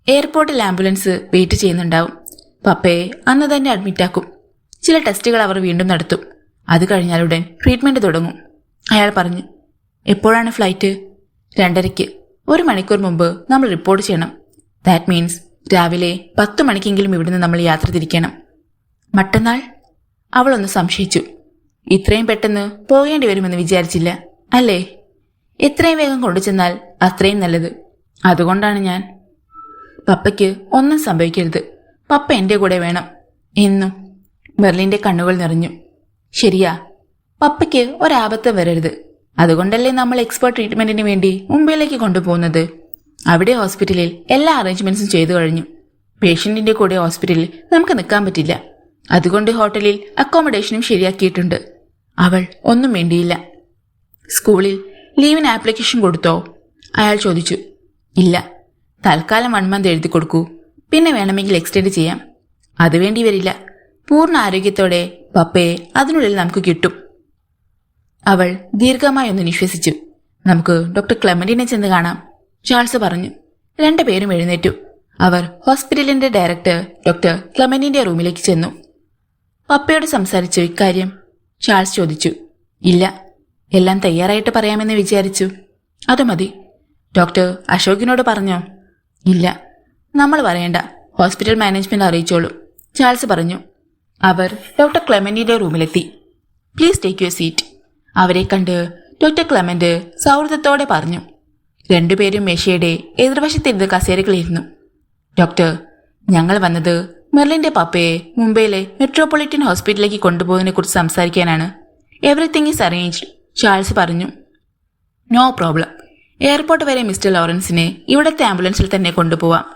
A: എയർപോർട്ടിൽ ആംബുലൻസ് വെയിറ്റ് ചെയ്യുന്നുണ്ടാവും. പപ്പയെ അന്ന് തന്നെ അഡ്മിറ്റാക്കും. ചില ടെസ്റ്റുകൾ അവർ വീണ്ടും നടത്തും. അത് കഴിഞ്ഞാലുടൻ ട്രീറ്റ്മെന്റ് തുടങ്ങും, അയാൾ പറഞ്ഞു. എപ്പോഴാണ് ഫ്ലൈറ്റ്? 2:30. 1 മണിക്കൂർ മുമ്പ് നമ്മൾ റിപ്പോർട്ട് ചെയ്യണം. ദാറ്റ് മീൻസ് രാവിലെ 10 മണിക്കെങ്കിലും ഇവിടുന്ന് നമ്മൾ യാത്ര തിരിക്കണം. മറ്റന്നാൾ? അവളൊന്ന് സംശയിച്ചു. ഇത്രയും പെട്ടെന്ന് പോകേണ്ടി വരുമെന്ന് വിചാരിച്ചില്ല, അല്ലേ? എത്രയും വേഗം കൊണ്ടുചെന്നാൽ അത്രയും നല്ലത്. അതുകൊണ്ടാണ് ഞാൻ. പപ്പയ്ക്ക് ഒന്നും സംഭവിക്കരുത്. പപ്പ എന്റെ കൂടെ വേണം എന്നും. മെർലിന്റെ കണ്ണുകൾ നിറഞ്ഞു. ശരിയാ, പപ്പയ്ക്ക് ഒരാപത്ത് വരരുത്. അതുകൊണ്ടല്ലേ നമ്മൾ എക്സ്പേർട്ട് ട്രീറ്റ്മെന്റിന് വേണ്ടി മുംബൈയിലേക്ക് കൊണ്ടുപോകുന്നത്. അവിടെ ഹോസ്പിറ്റലിൽ എല്ലാ അറേഞ്ച്മെന്റ്സും ചെയ്തു കഴിഞ്ഞു. പേഷ്യന്റിന്റെ കൂടെ ഹോസ്പിറ്റലിൽ നമുക്ക് നിൽക്കാൻ പറ്റില്ല. അതുകൊണ്ട് ഹോട്ടലിൽ അക്കോമഡേഷനും ശരിയാക്കിയിട്ടുണ്ട്. അവൾ ഒന്നും വേണ്ടിയില്ല. സ്കൂളിൽ ലീവിന് ആപ്ലിക്കേഷൻ കൊടുത്തോ? അയാൾ ചോദിച്ചു. ഇല്ല, തൽക്കാലം 1 മന്ത് എഴുതി കൊടുക്കൂ. പിന്നെ വേണമെങ്കിൽ എക്സ്റ്റെൻഡ് ചെയ്യാം. അത് വേണ്ടി വരില്ല. പൂർണ്ണ ആരോഗ്യത്തോടെ പപ്പയെ അതിനുള്ളിൽ നമുക്ക് കിട്ടും. അവൾ ദീർഘമായി ഒന്ന് നിശ്വസിച്ചു. നമുക്ക് ഡോക്ടർ ക്ലെമന്റിനെ ചെന്ന് കാണാം, ചാൾസ് പറഞ്ഞു. 2 പേരും എഴുന്നേറ്റു. അവർ ഹോസ്പിറ്റലിന്റെ ഡയറക്ടർ ഡോക്ടർ ക്ലെമന്റിന്റെ റൂമിലേക്ക് ചെന്നു. പപ്പയോട് സംസാരിച്ചു ഇക്കാര്യം? ചാൾസ് ചോദിച്ചു. ഇല്ല, എല്ലാം തയ്യാറായിട്ട് പറയാമെന്ന് വിചാരിച്ചു. അത് മതി. ഡോക്ടർ അശോകിനോട് പറഞ്ഞോ? ഇല്ല, നമ്മൾ പറയണ്ട. ഹോസ്പിറ്റൽ മാനേജ്മെന്റ് അറിയിച്ചോളൂ, ചാൾസ് പറഞ്ഞു. അവർ ഡോക്ടർ ക്ലെമന്റിന്റെ റൂമിലെത്തി. പ്ലീസ് ടേക്ക് യുവർ സീറ്റ്, അവരെ കണ്ട് ഡോക്ടർ ക്ലെമന്റ് സൗഹൃദത്തോടെ പറഞ്ഞു. 2 പേരും മേശയുടെ എതിർവശത്തിരുന്ന് കസേരകളിരുന്നു. ഡോക്ടർ, ഞങ്ങൾ വന്നത് മെർലിന്റെ പപ്പയെ മുംബൈയിലെ മെട്രോപൊളിറ്റൻ ഹോസ്പിറ്റലിലേക്ക് കൊണ്ടുപോകുന്നതിനെ കുറിച്ച് സംസാരിക്കാനാണ്. എവറിത്തിങ് ഈസ് അറേഞ്ച്ഡ്, ചാൾസ് പറഞ്ഞു. No problem. എയർപോർട്ട് വരെ മിസ്റ്റർ ലോറൻസിനെ ഇവിടത്തെ ആംബുലൻസിൽ തന്നെ കൊണ്ടുപോവാം,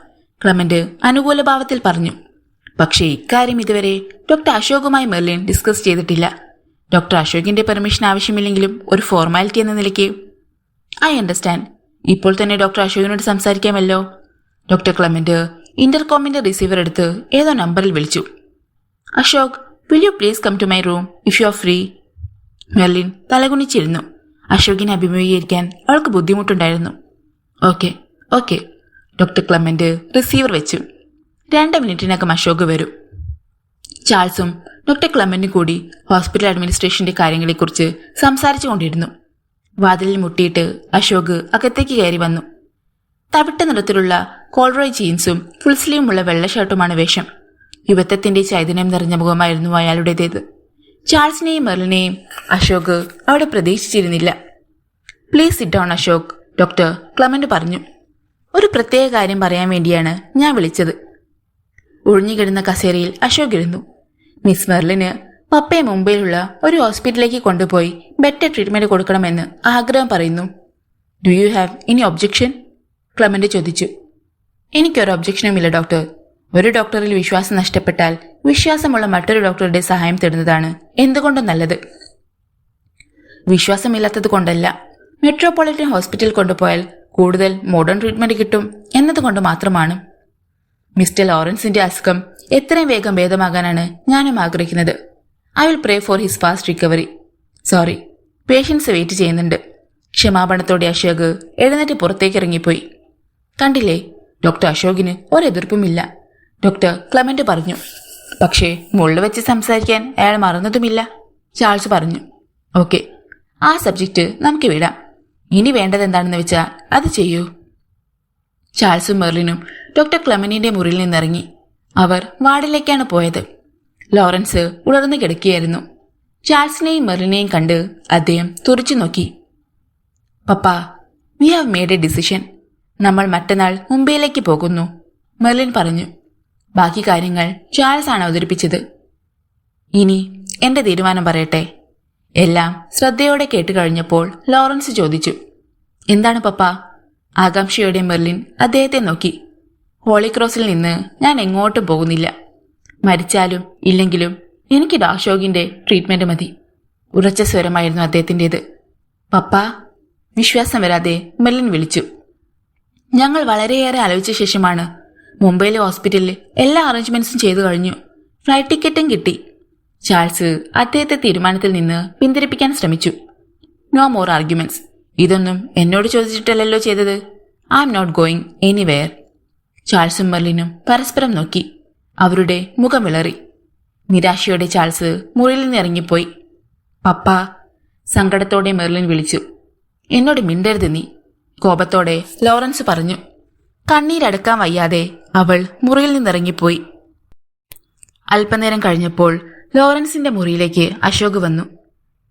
A: ക്ലെമന്റ് അനുകൂല ഭാവത്തിൽ പറഞ്ഞു. പക്ഷേ ഇക്കാര്യം ഇതുവരെ ഡോക്ടർ അശോകുമായി മെർലിൻ ഡിസ്കസ് ചെയ്തിട്ടില്ല. ഡോക്ടർ അശോകിന്റെ പെർമിഷൻ ആവശ്യമില്ലെങ്കിലും ഒരു ഫോർമാലിറ്റി എന്ന നിലയ്ക്ക്. I understand. ഇപ്പോൾ തന്നെ ഡോക്ടർ അശോകിനോട് സംസാരിക്കാമല്ലോ. ഡോക്ടർ ക്ലെമന്റ് ഇന്റർകോമിന്റെ റിസീവർ എടുത്ത് ഏതോ നമ്പറിൽ വിളിച്ചു. Ashok, will you please come to my room if you are free? Merlin തലകുനിച്ചിരുന്നു. അശോകിനെ അഭിമുഖീകരിക്കാൻ അവൾക്ക് ബുദ്ധിമുട്ടുണ്ടായിരുന്നു. Okay okay, doctor Clement receiver വെച്ചു. 2 മിനിറ്റിനകം അശോക് വരും. ചാൾസും ഡോക്ടർ ക്ലെമന്റും കൂടി ഹോസ്പിറ്റൽ അഡ്മിനിസ്ട്രേഷന്റെ കാര്യങ്ങളെക്കുറിച്ച് സംസാരിച്ചുകൊണ്ടിരുന്നു. വാതിലിൽ മുട്ടിയിട്ട് അശോക് അകത്തേക്ക് കയറി വന്നു. തവിട്ട നിറത്തിലുള്ള കോൾറോയ് ജീൻസും ഫുൾ സ്ലീവുമുള്ള വെള്ള ഷർട്ടുമാണ് വേഷം. യുവത്വത്തിന്റെ ചൈതന്യം നിറഞ്ഞ മുഖമായിരുന്നു അയാളുടേതേത്. ചാൾസിനെയും മെർലിനെയും അശോക് അവിടെ പ്രതീക്ഷിച്ചിരുന്നില്ല. Please sit down Ashok, doctor Clement പറഞ്ഞു. ഒരു പ്രത്യേക കാര്യം പറയാൻ വേണ്ടിയാണ് ഞാൻ വിളിച്ചത്. ഒഴിഞ്ഞുകിടന്ന കസേരയിൽ അശോക് ഇരുന്നു. മിസ് മെർലിന് പപ്പയെ മുംബൈയിലുള്ള ഒരു ഹോസ്പിറ്റലിലേക്ക് കൊണ്ടുപോയി ബെറ്റർ ട്രീറ്റ്മെന്റ് കൊടുക്കണമെന്ന് ആഗ്രഹം പറയുന്നു. Do you have any objection? Clement ചോദിച്ചു. എനിക്കൊരു ഒബ്ജെക്ഷനുമില്ല ഡോക്ടർ. ഒരു ഡോക്ടറിൽ വിശ്വാസം നഷ്ടപ്പെട്ടാൽ വിശ്വാസമുള്ള മറ്റൊരു ഡോക്ടറുടെ സഹായം തേടുന്നതാണ് എന്തുകൊണ്ടും നല്ലത്. വിശ്വാസമില്ലാത്തത് കൊണ്ടല്ല, മെട്രോപൊളിറ്റൻ ഹോസ്പിറ്റൽ കൊണ്ടുപോയാൽ കൂടുതൽ മോഡേൺ ട്രീറ്റ്മെന്റ് കിട്ടും എന്നതുകൊണ്ട് മാത്രമാണ്. മിസ്റ്റർ ലോറൻസിന്റെ അസുഖം എത്രയും വേഗം ഭേദമാകാനാണ് ഞാനും ആഗ്രഹിക്കുന്നത്. I will pray for his fast recovery. Sorry, patients wait ചെയ്യുന്നുണ്ട്. ക്ഷമാപണത്തോടെ അശോക് എഴുന്നേറ്റ് പുറത്തേക്ക് ഇറങ്ങിപ്പോയി. കണ്ടില്ലേ, ഡോക്ടർ അശോകിന് ഒരെതിർപ്പുമില്ല, ഡോക്ടർ ക്ലെമന്റ് പറഞ്ഞു. പക്ഷേ മുകളിൽ വെച്ച് സംസാരിക്കാൻ അയാൾ മറന്നതുമില്ല, ചാൾസ് പറഞ്ഞു. ഓക്കെ, ആ സബ്ജക്റ്റ് നമുക്ക് വിടാം. ഇനി വേണ്ടത് എന്താണെന്ന് വെച്ചാൽ അത് ചെയ്യൂ. ചാൾസും മെർലിനും ഡോക്ടർ ക്ലെമനിന്റെ മുറിയിൽ നിന്നിറങ്ങി. അവർ വാർഡിലേക്കാണ് പോയത്. ലോറൻസ് ഉണർന്നു കിടക്കുകയായിരുന്നു. ചാൾസിനെയും മെർലിനെയും കണ്ട് അദ്ദേഹം തുറച്ചു നോക്കി. പപ്പാ, we have made a decision. നമ്മൾ മറ്റന്നാൾ മുംബൈയിലേക്ക് പോകുന്നു, മെർലിൻ പറഞ്ഞു. ബാക്കി കാര്യങ്ങൾ ചാൾസ് ആണ് അവതരിപ്പിച്ചത്. ഇനി എന്റെ തീരുമാനം പറയട്ടെ. എല്ലാം ശ്രദ്ധയോടെ കേട്ടുകഴിഞ്ഞപ്പോൾ ലോറൻസ് ചോദിച്ചു. എന്താണ് പപ്പാ? ആകാംക്ഷയോടെ മെർലിൻ അദ്ദേഹത്തെ നോക്കി. ഹോളിക്രോസിൽ നിന്ന് ഞാൻ എങ്ങോട്ടും പോകുന്നില്ല. മരിച്ചാലും ഇല്ലെങ്കിലും എനിക്ക് അശോകിന്റെ ട്രീറ്റ്മെന്റ് മതി. ഉറച്ച സ്വരമായിരുന്നു അദ്ദേഹത്തിൻ്റെത്. പപ്പാ, വിശ്വാസം വരാതെ മെർലിൻ വിളിച്ചു. ഞങ്ങൾ വളരെയേറെ ആലോചിച്ച ശേഷമാണ് മുംബൈയിലെ ഹോസ്പിറ്റലിൽ എല്ലാ അറേഞ്ച്മെന്റ്സും ചെയ്തു കഴിഞ്ഞു. ഫ്ലൈറ്റ് ടിക്കറ്റും കിട്ടി. ചാൾസ് അദ്ദേഹത്തെ തീരുമാനത്തിൽ നിന്ന് പിന്തിരിപ്പിക്കാൻ ശ്രമിച്ചു. No more arguments. ഇതൊന്നും എന്നോട് ചോദിച്ചിട്ടല്ലല്ലോ ചെയ്തത്. I am not going anywhere. ചാൾസും മെർലിനും പരസ്പരം നോക്കി. അവരുടെ മുഖം വിളറി. നിരാശയോടെ ചാൾസ് മുറിയിൽ നിന്ന് ഇറങ്ങിപ്പോയി. പപ്പാ, സങ്കടത്തോടെ മെർലിൻ വിളിച്ചു. എന്നോട് മിണ്ടരുത് നീ, കോപത്തോടെ ലോറൻസ് പറഞ്ഞു. കണ്ണീരടക്കാൻ വയ്യാതെ അവൾ മുറിയിൽ നിന്നിറങ്ങിപ്പോയി. അല്പനേരം കഴിഞ്ഞപ്പോൾ ലോറൻസിന്റെ മുറിയിലേക്ക് അശോക് വന്നു.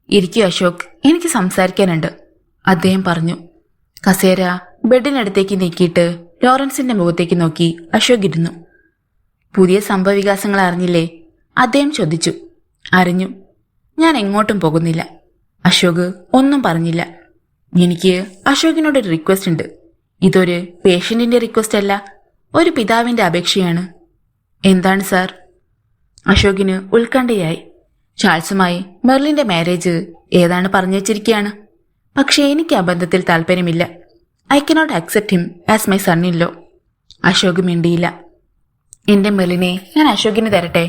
A: ഇരിക്കൂ അശോക്, എനിക്ക് സംസാരിക്കാനുണ്ട്, അദ്ദേഹം പറഞ്ഞു. കസേര ബെഡിനടുത്തേക്ക് നീക്കിയിട്ട് ലോറൻസിന്റെ മുഖത്തേക്ക് നോക്കി അശോക് ഇരുന്നു. പുതിയ സംഭവവികാസങ്ങൾ അറിഞ്ഞില്ലേ? അദ്ദേഹം ചോദിച്ചു. അറിഞ്ഞു. ഞാൻ എങ്ങോട്ടും പോകുന്നില്ല. അശോക് ഒന്നും പറഞ്ഞില്ല. എനിക്ക് അശോകിനോടൊരു റിക്വസ്റ്റ് ഉണ്ട്. ഇതൊരു പേഷ്യന്റിന്റെ റിക്വസ്റ്റ് അല്ല, ഒരു പിതാവിന്റെ അപേക്ഷയാണ്. എന്താണ് സാർ? അശോകിന് ഉത്കണ്ഠയായി. ചാൾസുമായി മെർലിന്റെ മാരേജ് ഏതാണ് പറഞ്ഞു വച്ചിരിക്കുകയാണ്. പക്ഷേ എനിക്ക് ആ ബന്ധത്തിൽ താല്പര്യമില്ല. I cannot accept him as my son in law. Ashok മിണ്ടിയില്ല. എന്റെ മെർലിനെ ഞാൻ അശോകിന് തരട്ടെ.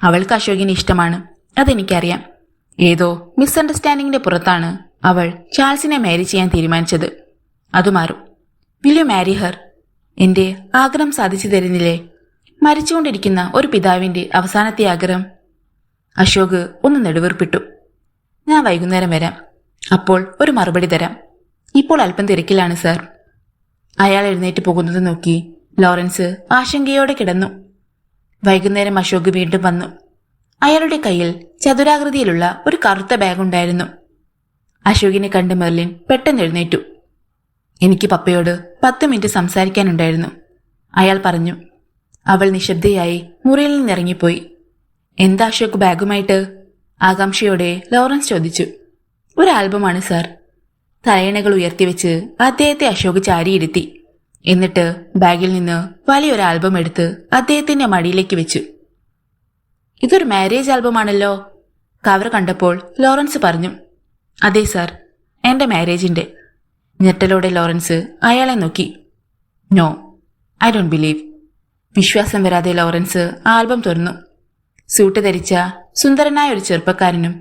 A: അവൾക്ക് അശോകിന് ഇഷ്ടമാണ്, അതെനിക്കറിയാം. ഏതോ മിസ്അണ്ടർസ്റ്റാൻഡിങ്ങിന്റെ പുറത്താണ് അവൾ ചാൾസിനെ മാരി ചെയ്യാൻ തീരുമാനിച്ചത്. അത് മാറും. Will you marry Har? എന്റെ ആഗ്രഹം സാധിച്ചു തരുന്നില്ലേ? മരിച്ചുകൊണ്ടിരിക്കുന്ന ഒരു പിതാവിന്റെ അവസാനത്തെ ആഗ്രഹം. അശോക് ഒന്ന് നെടുവീർപ്പിട്ടു. ഞാൻ വൈകുന്നേരം വരാം, അപ്പോൾ ഒരു മറുപടി തരാം. ഇപ്പോൾ അല്പം തിരക്കിലാണ് സാർ. അയാൾ എഴുന്നേറ്റ് പോകുന്നത് നോക്കി ലോറൻസ് ആശങ്കയോടെ കിടന്നു. വൈകുന്നേരം അശോക് വീണ്ടും വന്നു. അയാളുടെ കയ്യിൽ ചതുരാകൃതിയിലുള്ള ഒരു കറുത്ത ബാഗ് ഉണ്ടായിരുന്നു. അശോകിനെ കണ്ട് മെർലിൻ പെട്ടെന്ന് എഴുന്നേറ്റു. എനിക്ക് പപ്പയോട് 10 മിനിറ്റ് സംസാരിക്കാനുണ്ടായിരുന്നു, അയാൾ പറഞ്ഞു. അവൾ നിശബ്ദയായി മുറിയിൽ നിന്നിറങ്ങിപ്പോയി. എന്താ അശോക് ബാഗുമായിട്ട്? ആകാംക്ഷയോടെ ലോറൻസ് ചോദിച്ചു. ഒരു ആൽബമാണ് സാർ. തലയണകൾ ഉയർത്തിവെച്ച് അദ്ദേഹത്തെ അശോക് ചാരിയിരുത്തി. എന്നിട്ട് ബാഗിൽ നിന്ന് വലിയൊരു ആൽബം എടുത്ത് അദ്ദേഹത്തിന്റെ മടിയിലേക്ക് വെച്ചു. ഇതൊരു മാരേജ് ആൽബമാണല്ലോ, കവർ കണ്ടപ്പോൾ ലോറൻസ് പറഞ്ഞു. അതെ സാർ, എന്റെ മാരേജിന്റെ. ഞെട്ടലോടെ ലോറൻസ് അയാളെ നോക്കി. No, I don't believe. വിശ്വാസം വരാതെ ലോറൻസ് ആൽബം തുറന്നു. സൂട്ട് ധരിച്ച സുന്ദരനായ ഒരു ചെറുപ്പക്കാരനും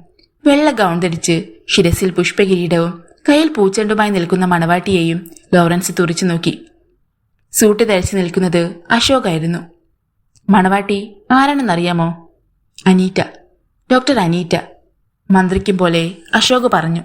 A: വെള്ള ഗൗൺ ധരിച്ച് ശിരസിൽ പുഷ്പകിരീടവും കയ്യിൽ പൂച്ചെണ്ടുമായി നിൽക്കുന്ന മണവാട്ടിയെയും ലോറൻസ് തുറിച്ചു നോക്കി. സൂട്ട് ധരിച്ചു നിൽക്കുന്നത് അശോകായിരുന്നു. മണവാട്ടി ആരാണെന്നറിയാമോ? അനീറ്റ, ഡോക്ടർ അനീറ്റ. മന്ത്രിക്കും പോലെ അശോക് പറഞ്ഞു.